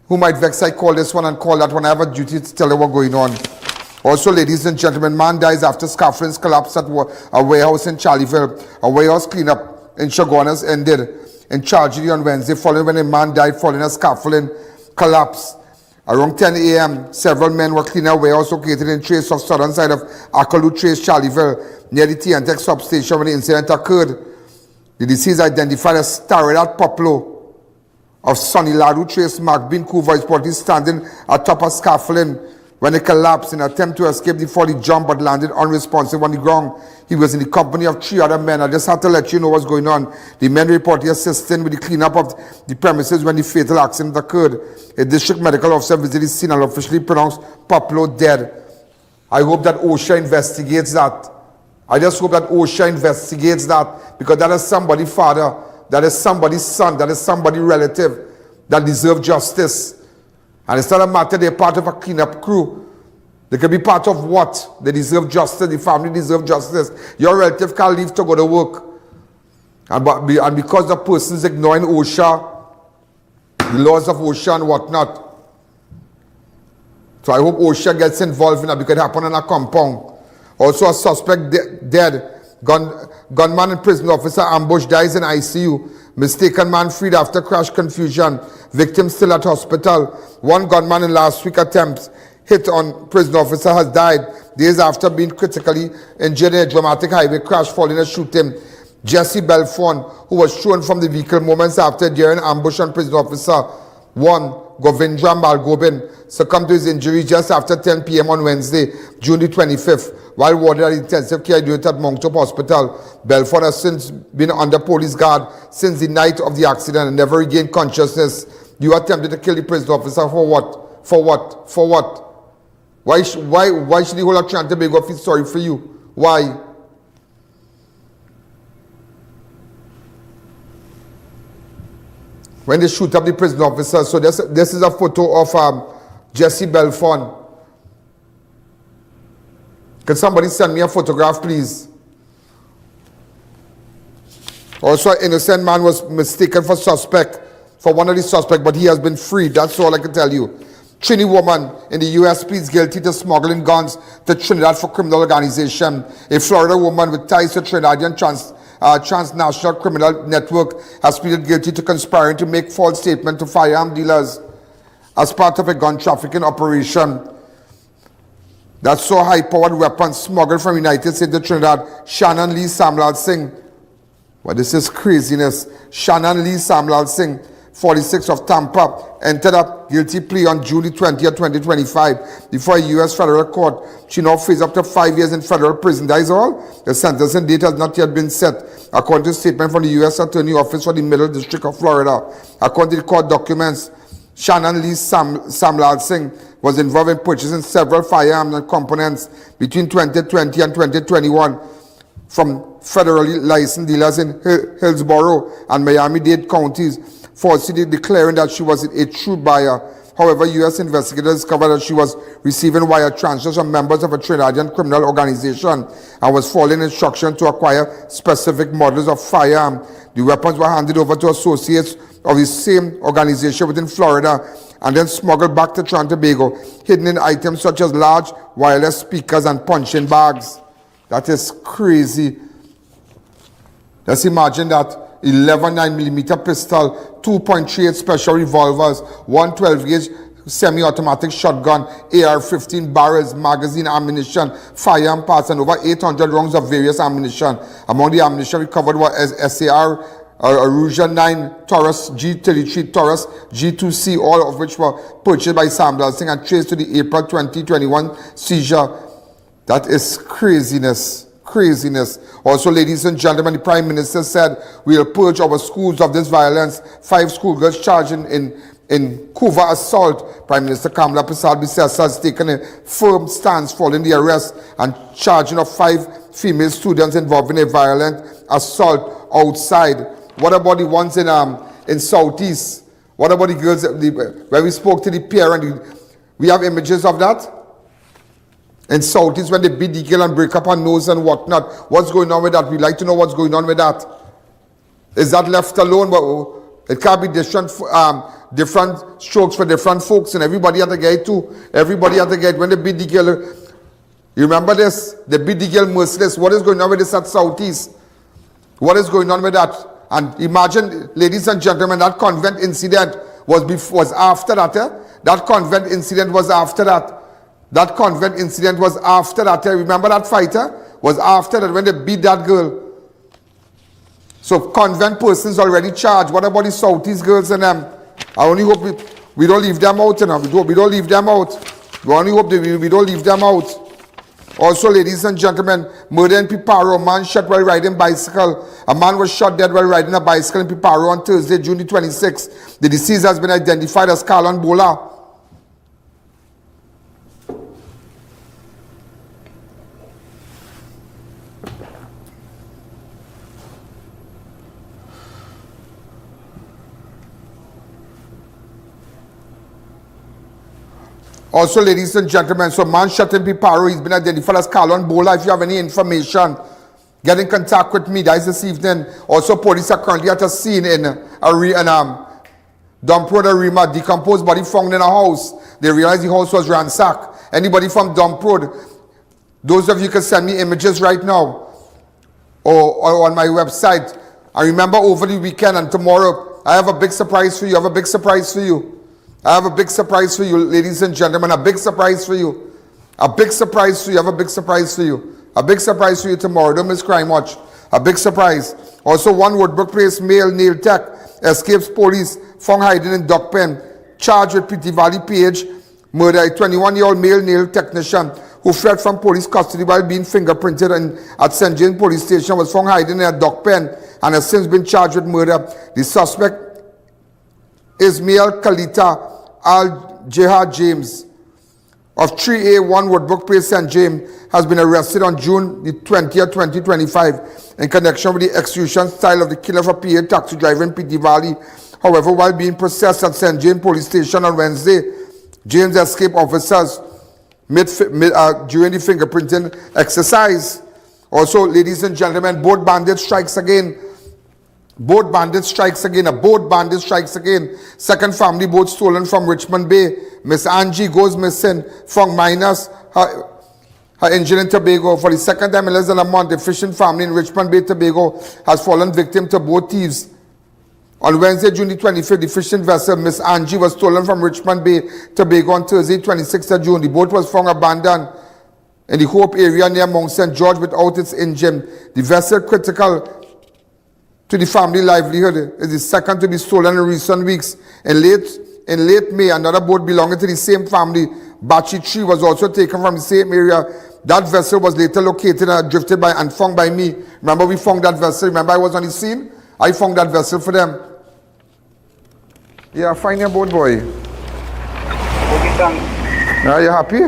Who might vex? I call this one and call that one. I have a duty to tell you what's going on. Also, ladies and gentlemen, man dies after scaffoldings collapsed at a warehouse in Charleville. A warehouse cleanup in Chaguanas ended in tragedy on Wednesday following when a man died following a scaffolding collapse. Around 10 a.m., several men were cleaning a warehouse located in Trace of southern side of Akalu Trace, Charleville, near the TNTEC substation when the incident occurred. The deceased identified as Trinidad Poplo of Sonny Ladu Trace, Mark Bin Coover, is reportedly standing atop a scaffolding when it collapsed in an attempt to escape before he jumped but landed unresponsive on the ground. He was in the company of 3 other men. I just had to let you know what's going on. The men reportedly assisting with the cleanup of the premises when the fatal accident occurred. A district medical officer visited the scene and officially pronounced Poplo dead. I hope that OSHA investigates that. I just hope that OSHA investigates that, because that is somebody's father, that is somebody's son, that is somebody's relative that deserves justice. And it's not a matter they're part of a cleanup crew. They can be part of what? They deserve justice. The family deserves justice. Your relative can't leave to go to work. And because the person's ignoring OSHA, the laws of OSHA and whatnot. So I hope OSHA gets involved in that, because it happened in a compound. Also, a suspect dead. Gunman and prison officer ambushed, dies in ICU. Mistaken man freed after crash confusion. Victim still at hospital. One gunman in last week's attempts hit on prison officer has died days after being critically injured in a dramatic highway crash following a shooting. Jesse Belfon, who was thrown from the vehicle moments after during ambush on prison officer 1, Govindra Malgobin, succumbed to his injury just after 10 p.m. on Wednesday, June the 25th, while warded at intensive care unit at Monctop Hospital. Belfort has since been under police guard since the night of the accident and never regained consciousness. You attempted to kill the prison officer for what? For what? For what? Why should the whole of Trinidad and Tobago feel sorry for you? Why? When they shoot up the prison officer, so this is a photo of Jesse Belfon. Can somebody send me a photograph, please? Also, an innocent man was mistaken for one of the suspects, but he has been freed. That's all I can tell you. Trini woman in the U.S. pleads guilty to smuggling guns to Trinidad for criminal organization. A Florida woman with ties to Trinidadian transnational criminal network has pleaded guilty to conspiring to make false statements to firearm dealers as part of a gun trafficking operation that saw high-powered weapons smuggled from United States to Trinidad. Shannon Lee Samlal Singh. Well, this is craziness. Shannon Lee Samlal Singh, 46 of Tampa, entered a guilty plea on July 20, 2025 before a U.S. federal court. She now faces up to 5 years in federal prison. That is all. The sentencing date has not yet been set, according to a statement from the U.S. Attorney Office for the Middle District of Florida. According to the court documents, Shannon Lee Samlal Singh was involved in purchasing several firearms and components between 2020 and 2021 from federally licensed dealers in Hillsborough and Miami-Dade counties, falsely declaring that she was a true buyer. However, U.S. investigators discovered that she was receiving wire transfers from members of a Trinidadian criminal organization and was following instructions to acquire specific models of firearm. The weapons were handed over to associates of the same organization within Florida and then smuggled back to Trinidad and Tobago, hidden in items such as large wireless speakers and punching bags. That is crazy. Let's imagine that 11 9mm pistol, 2.38 special revolvers, 1 12-gauge semi-automatic shotgun, AR-15 barrels, magazine ammunition, firearm parts, and over 800 rounds of various ammunition. Among the ammunition recovered were SAR, Aruja 9, Taurus, G33, Taurus, G2C, all of which were purchased by Samlal Singh and traced to the April 2021 seizure. That is craziness. Craziness. Also, ladies and gentlemen, the Prime Minister said we will purge our schools of this violence. 5 schoolgirls charged in covert assault. Prime Minister Kamala Persad has taken a firm stance following the arrest and charging of 5 female students involved in a violent assault outside. What about the ones in Southeast? What about the girls where we spoke to the parent? We have images of that. in Southeast when they beat the girl and break up her nose and whatnot. What's going on with that? We'd like to know what's going on with that. Is that left alone? But it can't be different strokes for different folks, and everybody had to get too. Everybody had to get when they beat the girl. You remember this? They beat the girl merciless. What is going on with this at Southeast? What is going on with that? And imagine, ladies and gentlemen, that convent incident was after that. That convent incident was after that. That convent incident was after that. Remember that fighter? Was after that when they beat that girl. So convent persons already charged. What about the Southeast girls and them? I only hope we don't leave them out. You know? We don't leave them out. We only hope we don't leave them out. Also, ladies and gentlemen, murder in Piparo. Man shot while riding bicycle. A man was shot dead while riding a bicycle in Piparo on Thursday, June the 26th. The deceased has been identified as Carlon Bola. Also, ladies and gentlemen, so man shot in Piparo, he's been identified as Carlon Bola. If you have any information, get in contact with me. That is this evening. Also, police are currently at a scene in Dump Road Arima, decomposed body found in a house. They realized the house was ransacked. Anybody from Dump Road, those of you can send me images right now or on my website. And remember, over the weekend and tomorrow, I have a big surprise for you. I have a big surprise for you. I have a big surprise for you, ladies and gentlemen. A big surprise for you. A big surprise for you. I have a big surprise for you. A big surprise for you tomorrow. Don't miss Crime Watch. A big surprise. Also, one Woodbrook Place male nail tech escapes police, found hiding in duck pen, charged with Pretty Valley Page murder. A 21-year-old male nail technician who fled from police custody while being fingerprinted at St. James Police Station was found hiding in a duck pen and has since been charged with murder. The suspect, Ismail Khalita Al-Jihad James of 3A1 Woodbrook Place, St. James, has been arrested on June the 20th, 2025 in connection with the execution style of the killer of a PA taxi driver in Piti Valley. However, while being processed at St. James Police Station on Wednesday, James escaped officers during the fingerprinting exercise. Also, ladies and gentlemen, boat bandit strikes again. Boat bandit strikes again. A boat bandit strikes again. Second family boat stolen from Richmond Bay. Miss Angie goes missing from minus her engine in Tobago. For the second time in less than a month, the fishing family in Richmond Bay, Tobago has fallen victim to boat thieves. On Wednesday, June the 25th, the fishing vessel Miss Angie was stolen from Richmond Bay, Tobago on Thursday, 26th of June. The boat was found abandoned in the Hope area near Mount St. George without its engine. The vessel, critical to the family livelihood, is the second to be stolen in recent weeks. In late May, another boat belonging to the same family, Botched 3, was also taken from the same area. That vessel was later located and drifted by and found by me. Remember, we found that vessel. Remember, I was on the scene. I found that vessel for them. Yeah, find your boat, boy. Okay, thanks. Are you happy?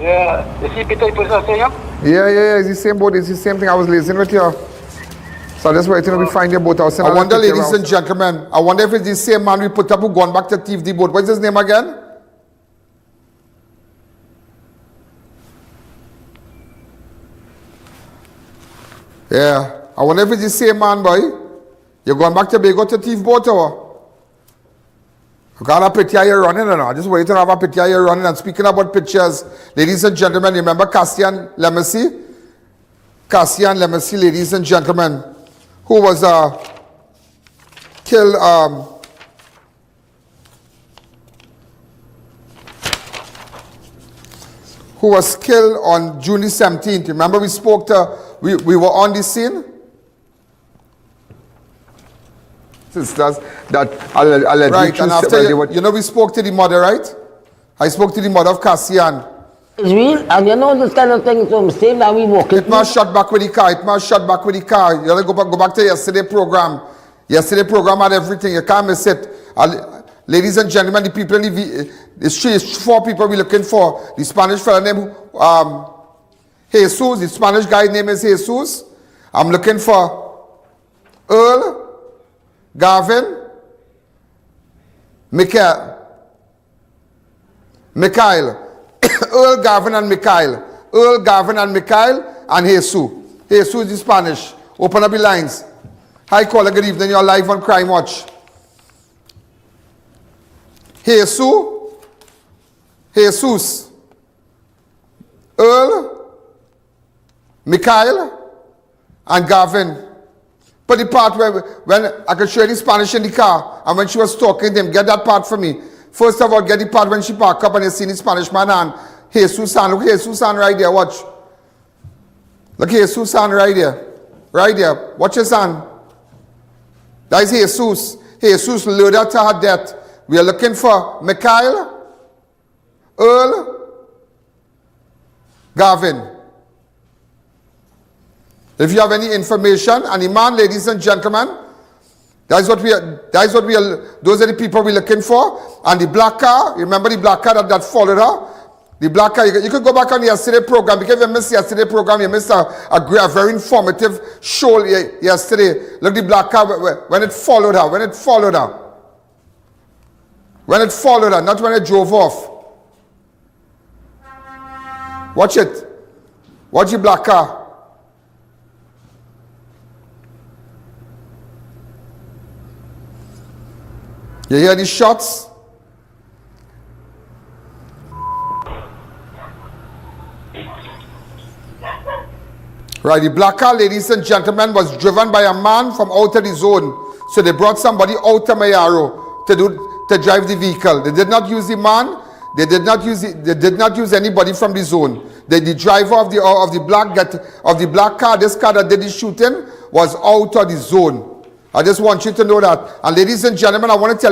Yeah, the same people you say, Yeah, it's the same boat. It's the same thing. I was listening with you. So that's why we find your boat. I wonder, ladies and gentlemen, I wonder if it's the same man we put up who gone back to thief the boat. What's his name again? Yeah, I wonder if it's the same man, boy. You're going back to Tobago to thief boat, or? You got a picture you're running, or not? Just wait to have a picture you're running. And speaking about pictures, ladies and gentlemen, remember Cassian Lemessy? Cassian Lemessy, ladies and gentlemen, who was killed on June the 17th. Remember we spoke to, we were on the scene? Sisters, that allegedly right, and after you know we spoke to the mother, right? I spoke to the mother of Cassian. It's real, and you know this kind of thing, so same that we walk. It must shut back with the car. It must shut back with the car. You gotta go back to yesterday program. Yesterday program had everything. You can't miss it. Ladies and gentlemen, the people in the street, 4 people we're looking for. The Spanish fella named Jesus. The Spanish guy name is Jesus. I'm looking for Earl, Gavin, Mikhail. Earl, Gavin, and Mikhail. Earl, Gavin, and Mikhail, and Jesus. Jesus is Spanish. Open up the lines. Hi, caller. Good evening. You're live on Crime Watch. Jesus, Earl, Mikhail, and Gavin. But the part where when I could show you the Spanish in the car, and when she was talking to him, get that part for me. First of all, get the part when she parked up and you see the Spanish man and Jesus and look Jesus and right there, watch. Look Jesus and right there. Right there. Watch his hand. That is Jesus. Jesus lured her to her death. We are looking for Mikhail, Earl, Gavin. If you have any information, and the man, ladies and gentlemen, those are the people we're looking for. And the black car, remember the black car that followed her? The black car, you could go back on yesterday program, because if you missed yesterday program, you missed a very informative show yesterday. Look, the black car, when it followed her, not when it drove off. Watch it. Watch the black car. You hear these shots? Right, the black car, ladies and gentlemen, was driven by a man from out of the zone. So they brought somebody out of Mayaro to drive the vehicle. They did not use the man. They did not use anybody from the zone. The driver of the black car, this car that did the shooting, was out of the zone. I just want you to know that. And ladies and gentlemen, we want to tell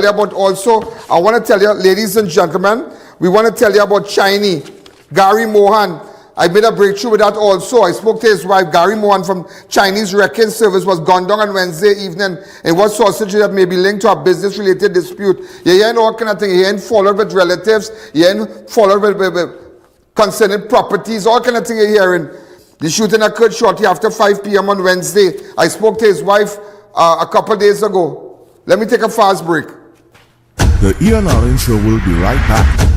you about Chinese, Gary Mohan. I made a breakthrough with that also. I spoke to his wife, Gary Mohan, from Chinese wrecking service, was gunned down on Wednesday evening in what sausage that may be linked to a business-related dispute. You hear all kind of thing. You hear followed with relatives. You hear followed with concerning properties, all kind of thing you're hearing. The shooting occurred shortly after 5 p.m. on Wednesday. I spoke to his wife a couple days ago. Let me take a fast break. The I.A.N show will be right back.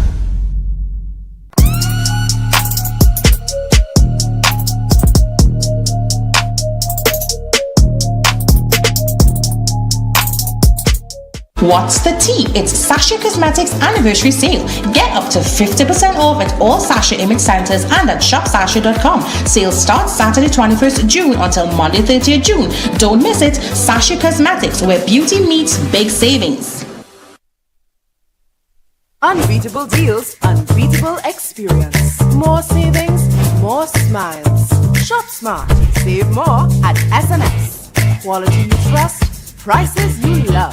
What's the tea? It's Sasha Cosmetics anniversary sale. Get up to 50% off at all Sasha image centers and at shopsasha.com. Sale starts Saturday 21st June until Monday 30th June. Don't miss it. Sasha Cosmetics, where beauty meets big savings. Unbeatable deals, unbeatable experience. More savings, more smiles. Shop smart, save more at SNS. Quality you trust, prices you love.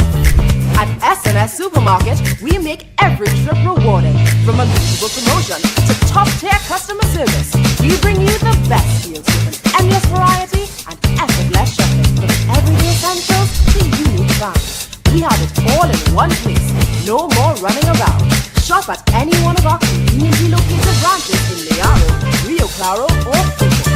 At SNS Supermarket, we make every trip rewarding. From unbeatable promotion to top-tier customer service, we bring you the best deals with an endless variety and effortless shopping. From everyday essentials to unique finds, we have it all in one place. No more running around. Shop at any one of our conveniently located branches in Mayaro, Rio Claro, or Pico.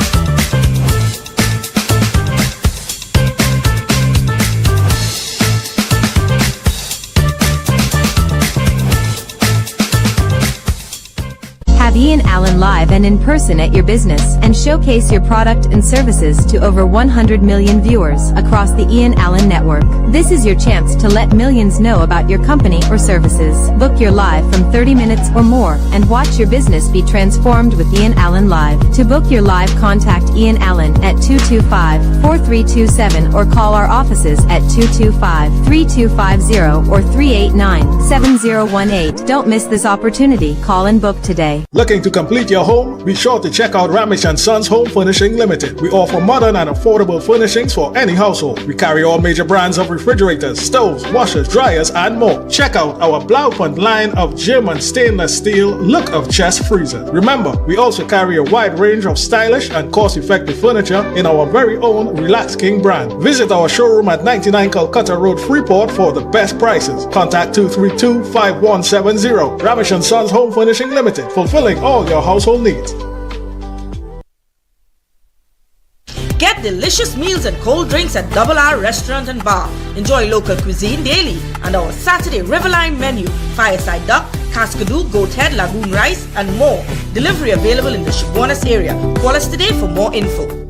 Have Ian live and in person at your business and showcase your product and services to over 100 million viewers across the Ian network. This is your chance to let millions know about your company or services. Book your live from 30 minutes or more and watch your business be transformed with Ian Live. To book your live, contact Ian at 225-4327 or call our offices at 225-3250 or 389-7018. Don't miss this opportunity. Call and book today. Looking to complete your home? Be sure to check out Ramsaran Sons Home Furnishing Limited. We offer modern and affordable furnishings for any household. We carry all major brands of refrigerators, stoves, washers, dryers, and more. Check out our Blaufund line of German stainless steel look of chest freezers. Remember, we also carry a wide range of stylish and cost-effective furniture in our very own Relax King brand. Visit our showroom at 99 Calcutta Road, Freeport for the best prices. Contact 232-5170. Ramsaran Sons Home Furnishing Limited, fulfilling all your household needs. Get delicious meals and cold drinks at Double R Restaurant and Bar. Enjoy local cuisine daily and our Saturday Riverline menu, fireside duck, cascadoo, goat head, lagoon rice, and more. Delivery available in the Chaguanas area. Call us today for more info.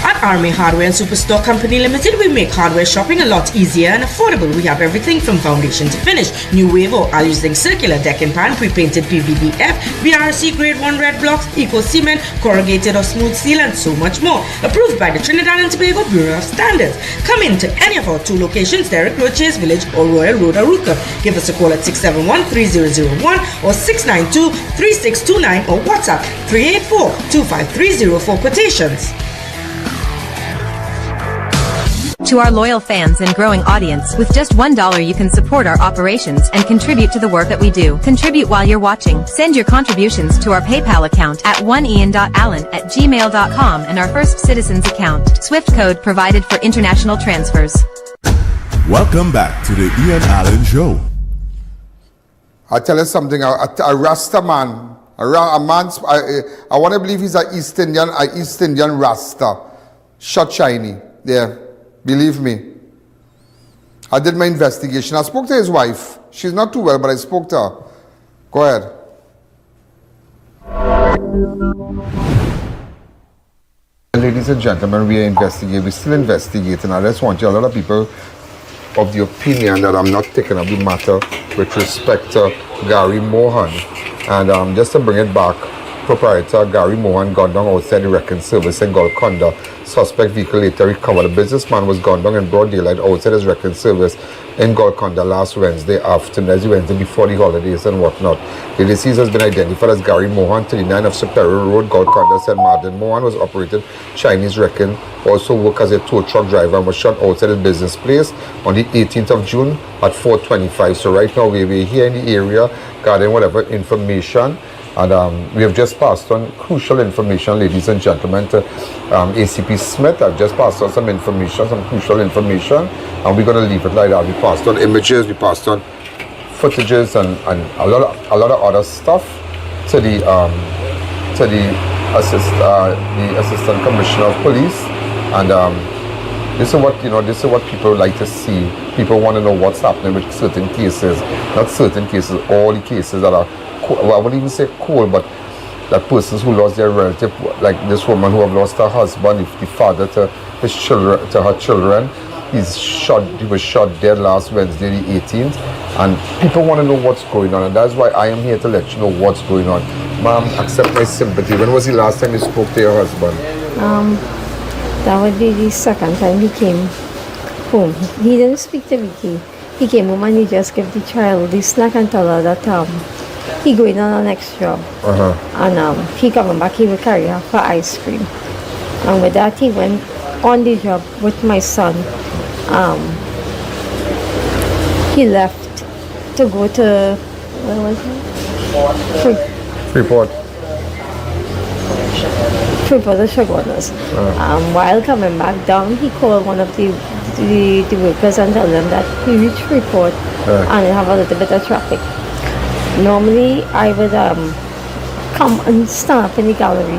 At Army Hardware and Superstore Company Limited, we make hardware shopping a lot easier and affordable. We have everything from foundation to finish, new wave or using circular deck and pan, pre-painted PVDF, BRC grade 1 red blocks, eco cement, corrugated or smooth steel, and so much more. Approved by the Trinidad and Tobago Bureau of Standards. Come in to any of our 2 locations, Derrick Road, Chase Village, or Royal Road, Aruca. Give us a call at 671-3001 or 692-3629 or WhatsApp 384-25304 for quotations. To our loyal fans and growing audience, with just $1 you can support our operations and contribute to the work that we do. Contribute while you're watching. Send your contributions to our PayPal account at oneian.allen@gmail.com and our First Citizens account. Swift code provided for international transfers. Welcome back to the Ian Allen Show. I tell you something, a Rasta man, I want to believe he's an East Indian Rasta. Shot shiny, there. Believe me. I did my investigation. I spoke to his wife. She's not too well, but I spoke to her. Go ahead. Ladies and gentlemen, we are investigating. We're still investigating. I just want you, a lot of people of the opinion that I'm not taking up the matter with respect to Gary Mohan. And just to bring it back, proprietor Gary Mohan gunned down outside the wrecking service in Golconda. Suspect vehicle later recovered. The businessman was gunned down in broad daylight outside his wrecking service in Golconda last Wednesday afternoon, as Wednesday before the holidays and whatnot. The deceased has been identified as Gary Mohan, 39 of Superior Road, Golconda, St. Martin. Mohan was operated Chinese wrecking, also worked as a tow truck driver, and was shot outside his business place on the 18th of June at 4:25. So right now we're here in the area gathering whatever information. And we have just passed on crucial information, ladies and gentlemen, to ACP Smith. I've just passed on some information, some crucial information, and we're going to leave it like that. We passed on images, we passed on footages, and a lot of other stuff to the assistant commissioner of police. And this is what people like to see. People want to know what's happening with certain cases, not certain cases, all the cases that are. Well, I wouldn't even say cool, but that persons who lost their relative, like this woman who have lost her husband, the father to his children, to her children, he was shot dead last Wednesday, the 18th, and people want to know what's going on, and that's why I am here to let you know what's going on. Ma'am, accept my sympathy. When was the last time you spoke to your husband? That would be the second time he came home. He didn't speak to Vicky. He came home and he just gave the child the snack and tell her that he going on the next job. And he coming back, he will carry her for ice cream. And with that, he went on the job with my son. He left to go to, where was he? Freeport. Freeport, the Chaguanas. While coming back down, he called one of the workers and told them that he reached Freeport and have a little bit of traffic. Normally, I would come and stand up in the gallery.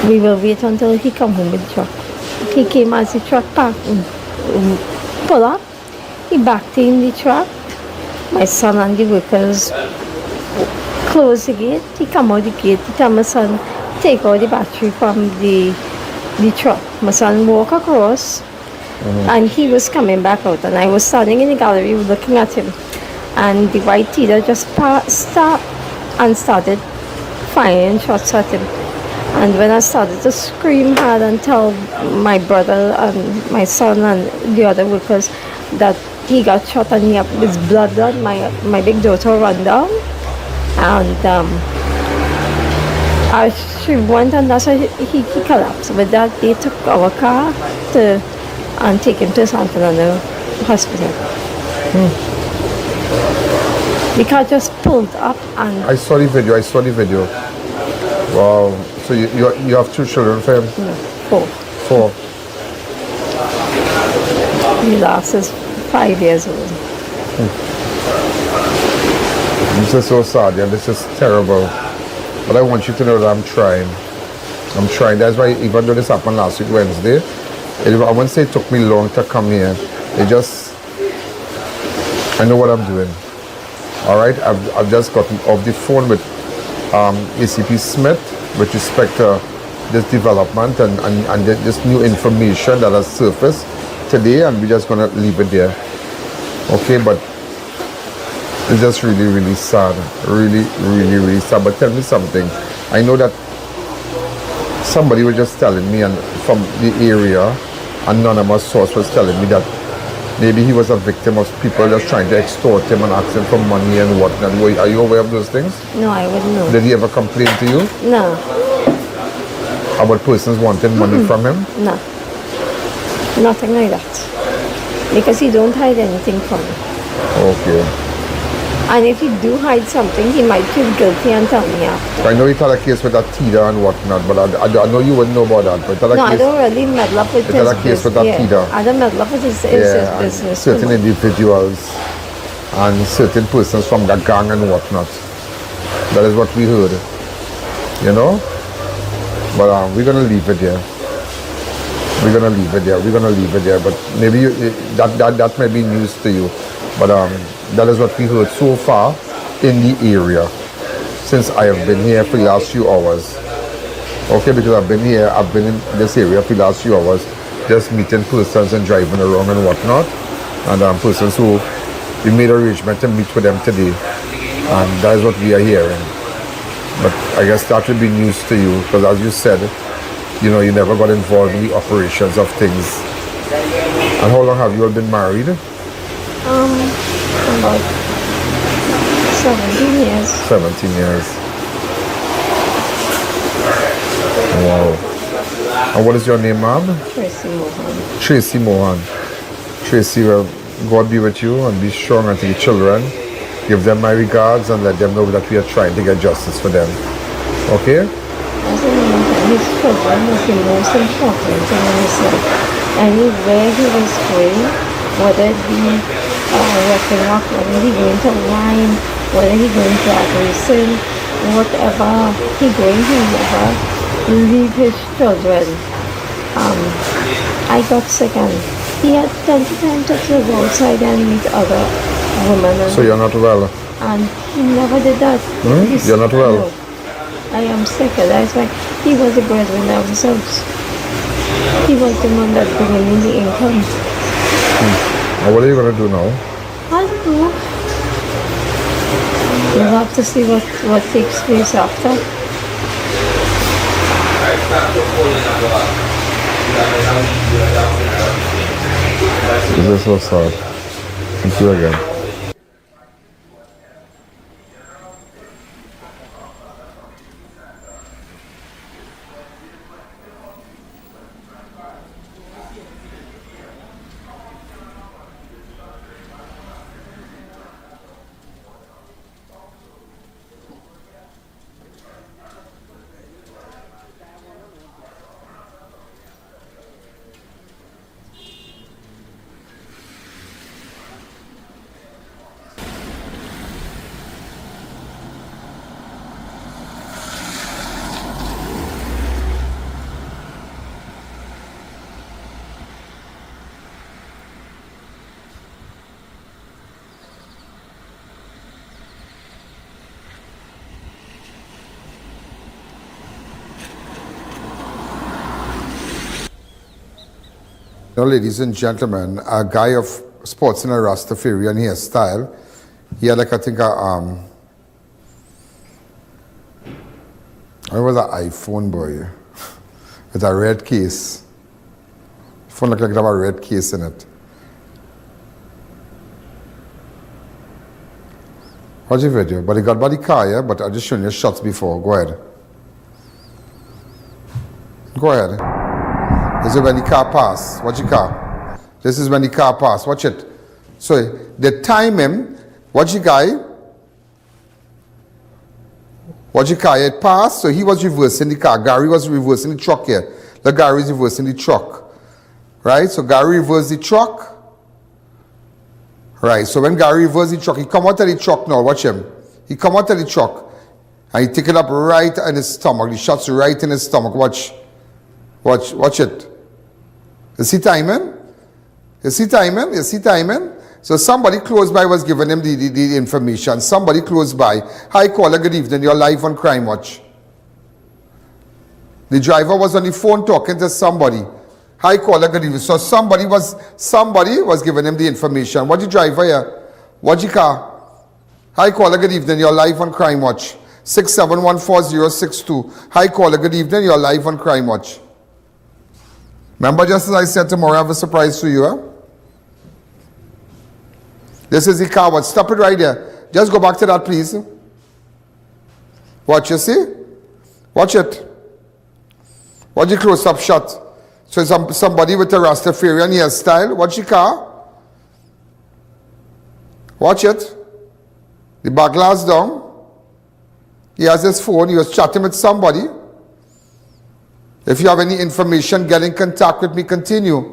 We will wait until he come home with the truck. He came as the truck parked pull up. He backed in the truck. My son and the workers closed the gate. He come out the gate. He tell my son, take out the battery from the truck. My son walk across and he was coming back out, and I was standing in the gallery looking at him. And the white teeter just stopped and started firing shots at him. And when I started to scream hard and tell my brother and my son and the other workers that he got shot and he had his blood on, my big daughter ran down. And she went, and that's why he collapsed. With that, they took our car and take him to San Fernando Hospital. The car just pulled up and... I saw the video. Wow. So you have 2 children for him? No, 4. The last is 5 years old. This is so sad, yeah. This is terrible. But I want you to know that I'm trying. I'm trying. That's why even though this happened last week Wednesday, I wouldn't say it took me long to come here. It just, I know what I'm doing. All right, I've just gotten off the phone with ACP Smith with respect to this development and this new information that has surfaced today, and we're just gonna leave it there. Okay, but it's just really, really sad. Really, really, really sad. But tell me something. I know that somebody was just telling me, and from the area, anonymous source was telling me that maybe he was a victim of people just trying to extort him and ask him for money and whatnot. Are you aware of those things? No, I wouldn't know. Did he ever complain to you? No. About persons wanting money from him? No. Nothing like that. Because he don't hide anything from me. Okay. And if he do hide something, he might feel guilty and tell me after. I know he had a case with that Tida and whatnot, but I know you wouldn't know about that. But No, I don't really meddle up with his business. He had a case with that Tida. I don't meddle up with his business. Certain individuals and certain persons from the gang and whatnot. That is what we heard. You know? But we're going to leave it there. We're going to leave it there. We're going to leave it there. But maybe that may be news to you. But that is what we heard so far in the area since I have been here for the last few hours. Okay, because I've been in this area for the last few hours, just meeting persons and driving around and whatnot. And persons who we made arrangement to meet with them today. And that is what we are hearing. But I guess that will be news to you, because as you said, you know, you never got involved in the operations of things. And how long have you all been married? About 17 years. 17 years. Wow. And what is your name, ma'am? Tracy Mohan. Tracy Mohan. Tracy, well, God be with you and be strong unto your children. Give them my regards and let them know that we are trying to get justice for them. Okay? As a man, his children was the most important thing in his life. Anywhere he was going, whether it be working up, whether he going to wine, whether he going to racing, whatever he going, he never leave his children. I got sick and he had plenty of time to go outside and meet other women. So you're not well? And he never did that. You're not well? No, I am sick, and that's why he was the breadwinner of the house. He was the one that bringing in the income. Now what are you going to do now? I don't know. We'll have to see what takes place after. This is so sad. Thank you again. Now, ladies and gentlemen, a guy of sports in a Rastafarian hairstyle. He had like, I think, I was an iPhone boy with a red case. Phone looked like it had a red case in it. Watch the video. But he got by the car, yeah? But I just showing you shots before. Go ahead. Go ahead. This is when the car pass. Watch the car. This is when the car pass. Watch it. So they time him. Watch the guy. Watch the car. It passed. So he was reversing the car. Gary was reversing the truck here. The Gary is reversing the truck. Right? So Gary reversed the truck. Right. So when Gary reversed the truck, he come out of the truck now. Watch him. He come out of the truck. And he take it up right in his stomach. The shots right in his stomach. Watch it. You see timing? You see timing? You see timing? So somebody close by was giving him the information. Somebody close by. Hi caller, good evening. You're live on Crime Watch. The driver was on the phone talking to somebody. Hi caller, good evening. So somebody was giving him the information. What the driver here? What the car? Hi caller, good evening. You're live on Crime Watch. 6714062. Hi caller, good evening. You're live on Crime Watch. Remember, just as I said tomorrow, I have a surprise for you, huh? This is the car. Watch. Stop it right there. Just go back to that, please. Watch, you see? Watch it. Watch the close-up shot. So somebody with a Rastafarian hairstyle. Watch the car. Watch it. The back glass down. He has his phone. He was chatting with somebody. If you have any information, get in contact with me. Continue.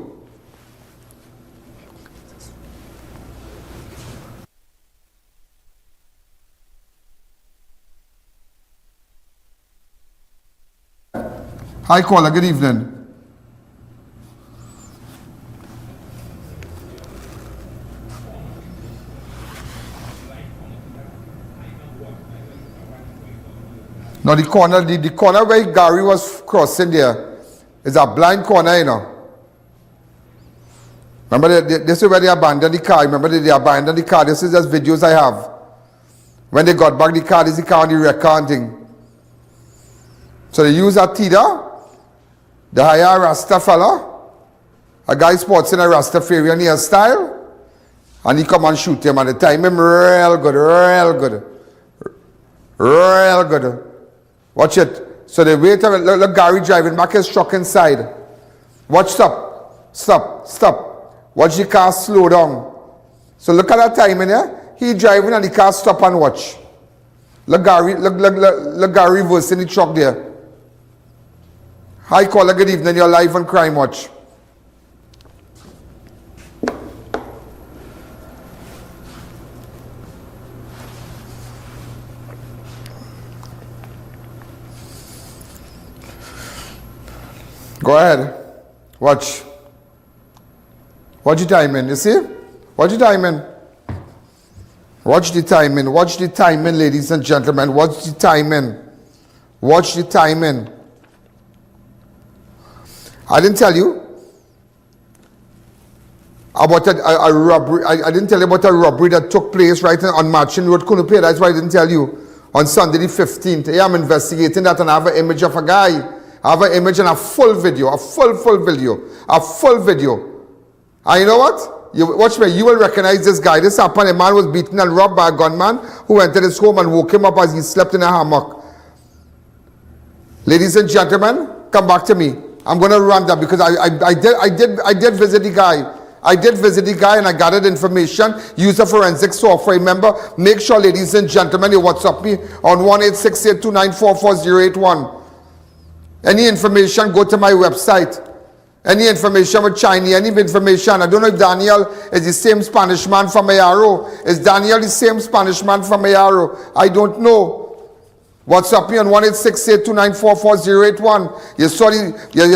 Hi caller, good evening. Now the corner where Gary was crossing there is a blind corner, you know. Remember, this is where they abandoned the car. Remember, they abandoned the car. This is just videos I have. When they got back the car, this is the car on the record thing. So they use a Tida. They hire a Rasta fella. A guy sports in a Rastafarian hairstyle. And he come and shoot him. And the time him real good, real good. Real good. Watch it. So they wait, look Gary driving back his truck inside. Watch, stop. Watch the car slow down. So look at that timing here. He driving and the car stop and watch. Look Gary reversing the truck there. Hi caller, good evening. You're live on Crime Watch. Go ahead. Watch. Watch the timing, you see? Watch the timing. Watch the timing. Watch the timing, ladies and gentlemen. Watch the timing. Watch the timing. I didn't tell you about a robbery. I didn't tell you about a robbery that took place right on Marching Road, Kunupe. That's why I didn't tell you. On Sunday the 15th. Yeah, I'm investigating that and I have an image of a guy. I have an image and a full video, a full video. And you know what? Watch me, you will recognize this guy. This happened, a man was beaten and robbed by a gunman who entered his home and woke him up as he slept in a hammock. Ladies and gentlemen, come back to me. I'm going to run that because I did visit the guy. I did visit the guy and I gathered information, used a forensic software. Remember, make sure, ladies and gentlemen, you WhatsApp me on 1-868-294-4081. Any information, go to my website. Any information with Chinese, any information. I don't know if Daniel is the same Spanish man from Ayaro. Is Daniel the same Spanish man from Ayaro? I don't know. WhatsApp me on 1-868-294-4081. You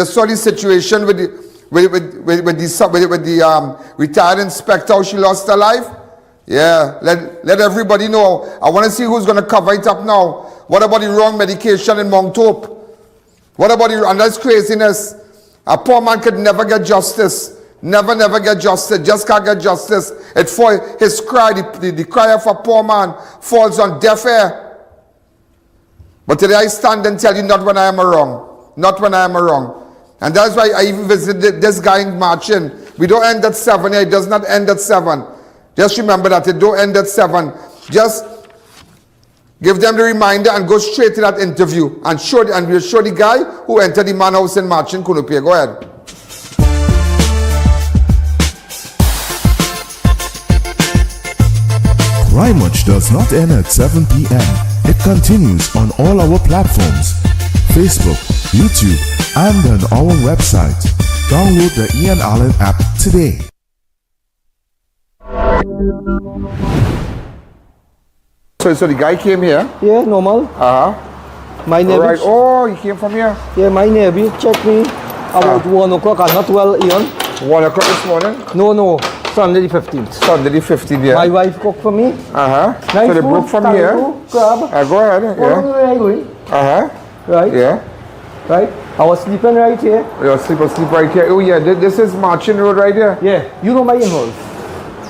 saw the situation with the retired inspector, how she lost her life. Yeah, let everybody know. I want to see who's going to cover it up now. What about the wrong medication in Mount Hope? What about the, and that's craziness. A poor man could never get justice. Never get justice. Just can't get justice. It's for his cry, the cry of a poor man falls on deaf ear. But today I stand and tell you not when I am wrong. Not when I am wrong. And that's why I even visited this guy in Marching. We don't end at 7 here. It does not end at 7. Just remember that it don't end at 7. Just give them the reminder and go straight to that interview and we'll show the guy who entered the man house in Marching, Kunupe. Go ahead. Crime Watch does not end at 7 p.m. It continues on all our platforms, Facebook, YouTube, and on our website. Download the I.A.N app today. So the guy came here? Yeah, normal. My neighbor. Right. Oh, he came from here? Yeah, my neighbor checked me about 1 o'clock. I'm not well, Ian. 1 o'clock this morning? No. Sunday the 15th. Sunday the 15th, yeah. My wife cooked for me. Nice Nice so they food, broke from thank here? you, crab. Go ahead, yeah. Where are you going? Right. Yeah. Right. I was sleeping right here. You're sleep right here. Oh yeah, this is Marching Road right here? Yeah. You know my in-laws.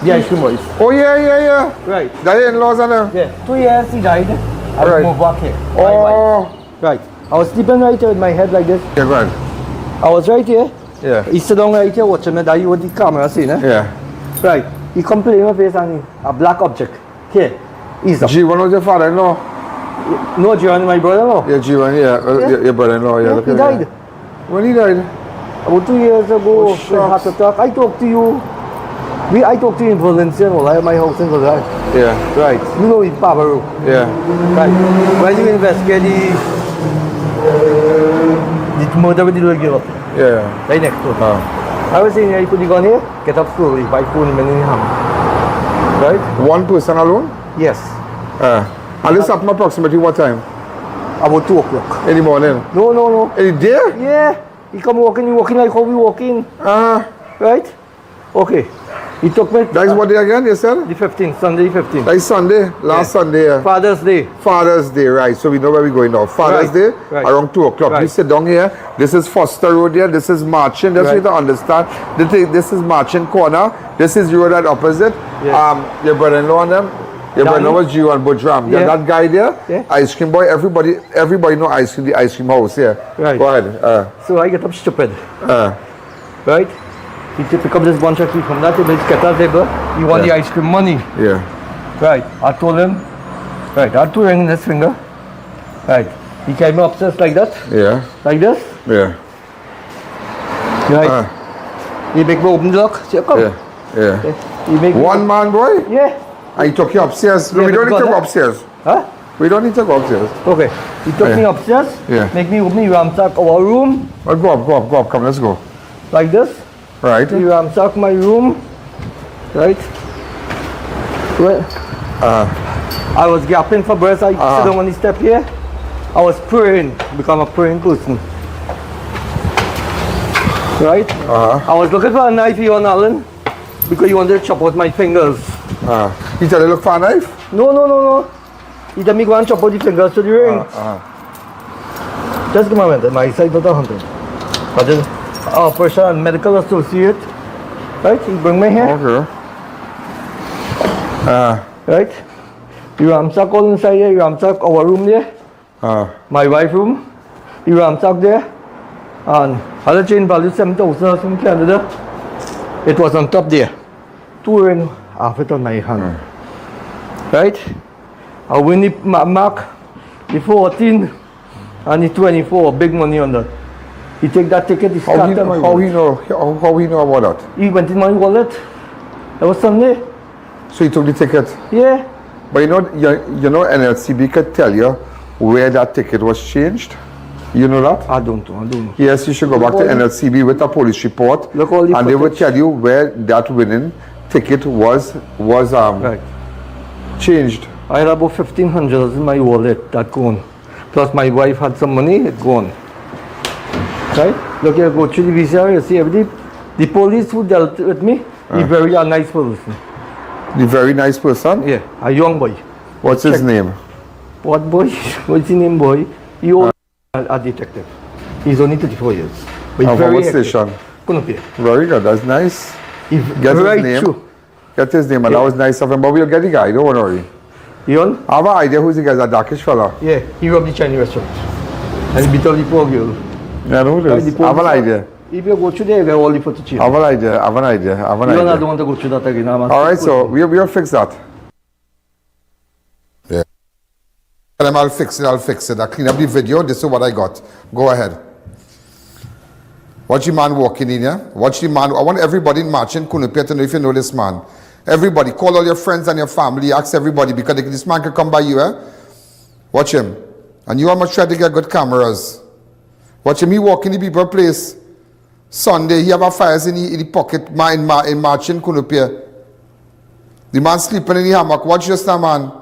The ice cream boys. Oh yeah. Right. The in-laws are there? Yeah. 2 years he died. I moved back here. Oh. Right. I was sleeping right here with my head like this. Yeah, go ahead. I was right here. Yeah. He sit down right here watching me die with the camera scene. Yeah. Right. He come play in my face and a black object. Here. He's up. G1 was your father-in-law? No, G1 my brother-in-law. Yeah, G1, yeah. Your brother-in-law, yeah. He died. When he died? About 2 years ago. Heart attack. I talked to you. I talked to you in Valencia. I have my house in Valencia. Yeah. Right. You know in Pabaro. Yeah. Right. When you investigate the murder with the little girl. Yeah. Right next door. I was saying, you put the gun here, get up slowly by pulling him in the hand. Right? One person alone? Yes. And this happened approximately what time? About 2 o'clock. In the morning? No. In the day? Yeah. He come walking like how we walking. Right? Okay. He took me. That is what day again, you said? The 15th, Sunday 15th. That is Sunday, last Sunday. Yeah. Father's Day. Father's Day, right. So we know where we're going now. Father's Day, around 2 o'clock. Right. You sit down here. This is Foster Road here. This is Marching. Just need to understand. This is Marching Corner. This is road at opposite. Yeah. Your brother-in-law and them. Your brother-in-law was G1 Bujram. Yeah. That guy there, Ice Cream Boy. Everybody know Ice Cream, the Ice Cream House here. Right. Go ahead. So I get up stupid. Right? He pick up this bunch of food from that table, his kettle table. He want the ice cream money. Yeah. Right. I told him. Right. I had 2 rings in his finger. Right. He came upstairs like that. Yeah. Like this. Yeah. Right. He make me open the lock. Say, come. Yeah. He make one man, boy? Yeah. And he took you upstairs. No, we don't need to go upstairs. Huh? We don't need to go upstairs. Okay. He took me upstairs. Yeah. Make me open the ransack our room. Well, go up. Come, let's go. Like this. Right. He ransack my room. Right. Well, I was gapping for breath. I sit down on the step here. I was praying, become a praying person. Right? I was looking for a knife here on Allen because he wanted to chop out my fingers. He said, look for a knife? No. He told me go and chop out the fingers to the ring. Just give me a minute. My side not 100. But then, Operation and Medical Associate. Right? He bring me here. Okay. Right? You ransack all inside here. You ransack our room there. My wife's room. You ransack there. And other chain value 7,000 from Canada. It was on top there. 2 rings half it on my hand. Right? I win the mark, the 14 and the 24, big money on that. He take that ticket, he scattered my wallet. How he know about that? He went in my wallet. That was Sunday. So he took the ticket? Yeah. But you know NLCB could tell you where that ticket was changed? You know that? I don't know. Yes, you should go back to NLCB with a police report and they will tell you where that winning ticket was changed. I had about 1,500 in my wallet that gone. Plus my wife had some money, it gone. Right? Look here, go through the VCR, you see everything. The police who dealt with me, he very nice person. The very nice person? Yeah, a young boy. What's his name? What boy? What's his name, boy? He was a detective. He's only 34 years. But he's very what station? Kunupia. Very good, that's nice. Get his name. True. Get his name, and that was nice of him. But we'll get the guy, don't worry. You I have an idea who's the guy, that darkish fella. Yeah, he robbed the Chinese restaurant. And he beat up the poor girl. Yeah, I know who it is. I have an idea. If you go through there, you get all the footage. I have an idea. You don't want to go through that again. Alright, so we'll fix that. Yeah. I'll fix it. I'll clean up the video. This is what I got. Go ahead. Watch the man walking in here. Watch the man. I want everybody in Marching Kunupia to know if you know this man. Everybody, call all your friends and your family. Ask everybody because this man can come by you. Watch him. And you must try to get good cameras. Watch him. He walk in the people place. Sunday, he have a fires in the pocket in Marching Kunupia. The man sleeping in the hammock. Watch just that man.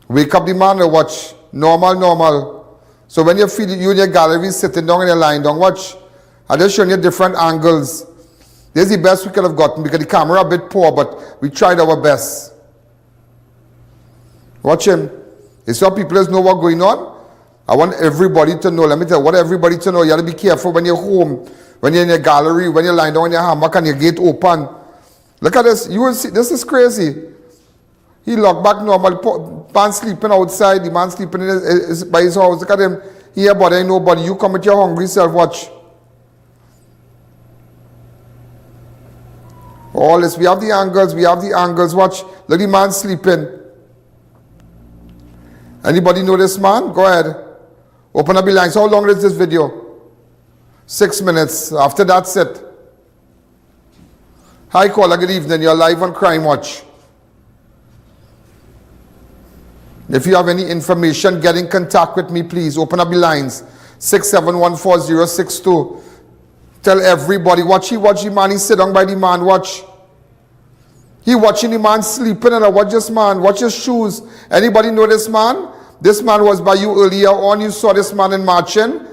Wake up the man and watch. Normal. So when you feel you in your gallery sitting down and you're lying down, watch. I just showing you different angles. This is the best we could have gotten because the camera a bit poor, but we tried our best. Watch him. It's so people know what's going on. I want everybody to know. Let me tell you what everybody to know. You have to be careful when you're home, when you're in your gallery, when you're lying down on your hammock and your gate open. Look at this. You will see. This is crazy. He locked back normal. Man sleeping outside. The man sleeping by his house. Look at him. He ain't bothering nobody. You come with your hungry self. Watch. All this. We have the angles. Watch. Look, the man sleeping. Anybody know this man? Go ahead. Open up the lines. How long is this video? 6 minutes. After that's it. Hi, caller. Good evening. You're live on Crime Watch. If you have any information, get in contact with me, please. Open up the lines. 6714062. Tell everybody. Watch the man. He sit down by the man. Watch. He watching the man sleeping and I watch this man. Watch his shoes. Anybody know this man? This man was by you earlier on. You saw this man in marching.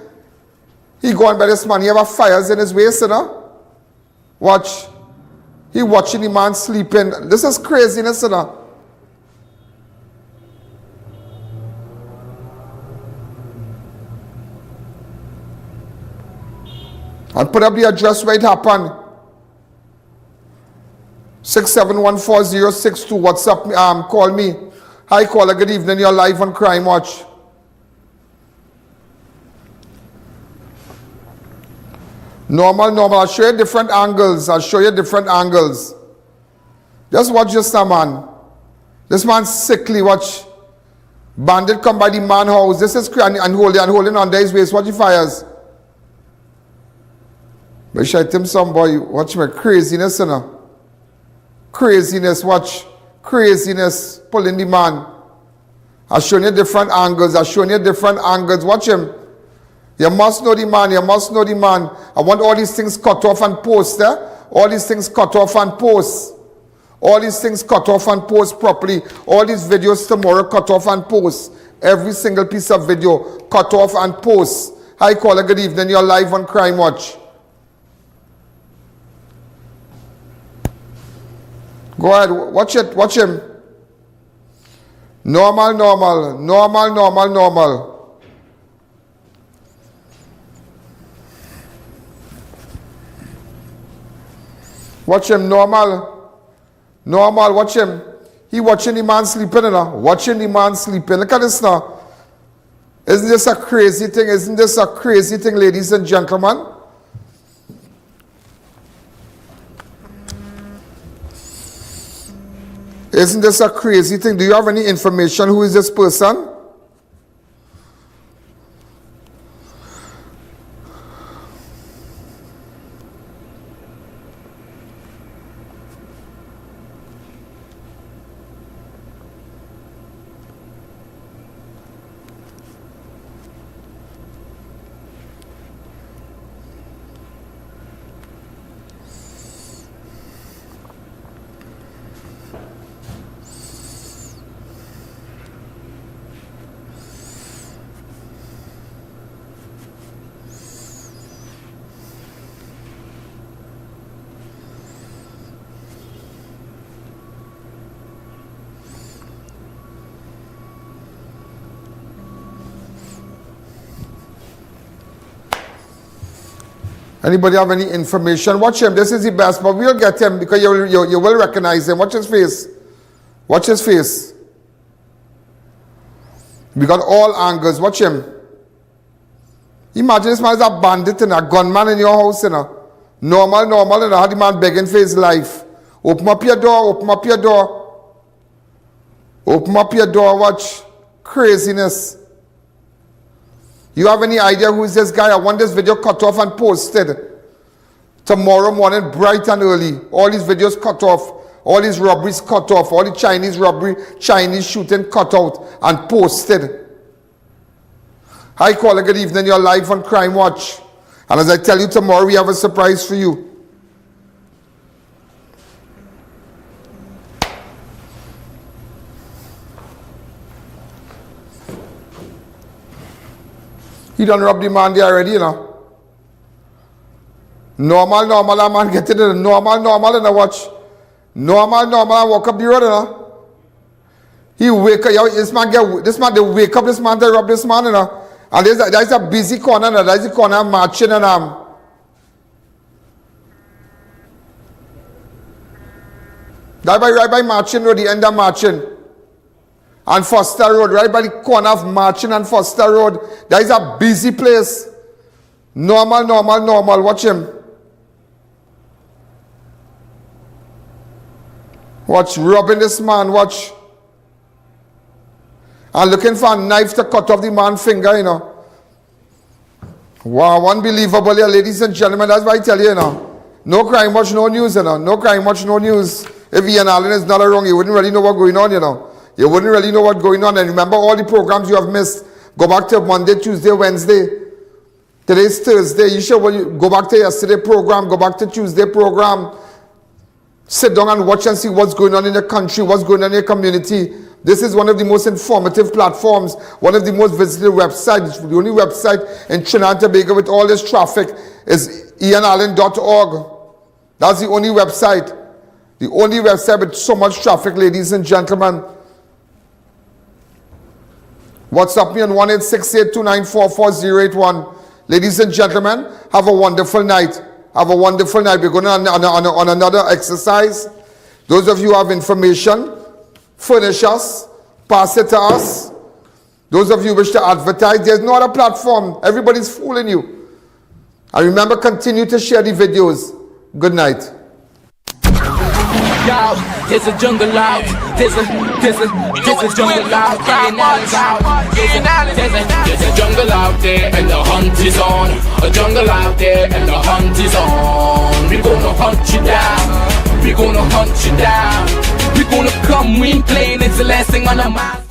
He going by this man. He have fires in his waist, you know? Watch. He watching the man sleeping. This is craziness, you know? And put up the address where it happened. 6714062. WhatsApp, call me. Hi, caller. Good evening. You're live on Crime Watch. Normal. I'll show you different angles. Just watch this man. This man's sickly. Watch. Bandit come by the man house. This is crazy. And holding under his waist. Watch the fires. But I tell him some boy, watch me, craziness, you know. Craziness, watch. Craziness, pulling the man. I'm showing you different angles. Watch him. You must know the man. I want all these things cut off and post, All these things cut off and post. Properly. All these videos tomorrow cut off and post. Every single piece of video cut off and post. Hi, caller, good evening. You're live on Crime Watch. Go ahead, watch him. Normal. Watch him, normal, watch him. He watching the man sleeping, you know? Look at this now. Isn't this a crazy thing, ladies and gentlemen? Isn't this a crazy thing? Do you have any information? Who is this person? Anybody have any information? Watch him. This is the best, but we'll get him because you will recognize him. Watch his face. We got all angles. Watch him. Imagine this man is a bandit and a gunman in your house, you know. Normal, and how the man begging for his life. Open up your door. Watch. Craziness. You have any idea who is this guy? I want this video cut off and posted. Tomorrow morning, bright and early. All these videos cut off. All these robberies cut off. All the Chinese robbery, Chinese shooting cut out and posted. Hi, caller. Good evening. You're live on Crime Watch. And as I tell you, tomorrow we have a surprise for you. He done rob the man there already, you know. Normal, a man get in the normal, and I watch. Normal, I walk up the road, you know. He wake up, this man, they wake up this man to rob this man, you know. And there's a busy corner, and there's a corner marching, and right by Marching Road, the end of Marching. And Foster Road, right by the corner of Marching and Foster Road. There is a busy place. Normal. Watch him. Watch, robbing this man, watch. And looking for a knife to cut off the man's finger, you know. Wow, unbelievable here, ladies and gentlemen. That's why I tell you, you know. No crime, much no news, you know. No crime, much no news. If Ian Allen is not wrong, you wouldn't really know what's going on, you know. You wouldn't really know what's going on. And remember all the programs you have missed. Go back to Monday, Tuesday, Wednesday. Today's Thursday. You should go back to yesterday program. Go back to Tuesday program. Sit down and watch and see what's going on in the country, what's going on in your community. This is one of the most informative platforms, one of the most visited websites. The only website in Trinidad and Tobago with all this traffic is ianalleyne.org. That's the only website. The only website with so much traffic, ladies and gentlemen. WhatsApp me on 1-868-294-4081. Ladies and gentlemen, have a wonderful night. Have a wonderful night. We're going on another exercise. Those of you who have information, furnish us, pass it to us. Those of you who wish to advertise, there's no other platform. Everybody's fooling you. And remember, continue to share the videos. Good night. Yo, there's a jungle out. There's a jungle out. There's a jungle out there and the hunt is on. A jungle out there and the hunt is on. We gonna hunt you down. We gonna hunt you down. We gonna come, we ain't playing. It's the last thing on our mind.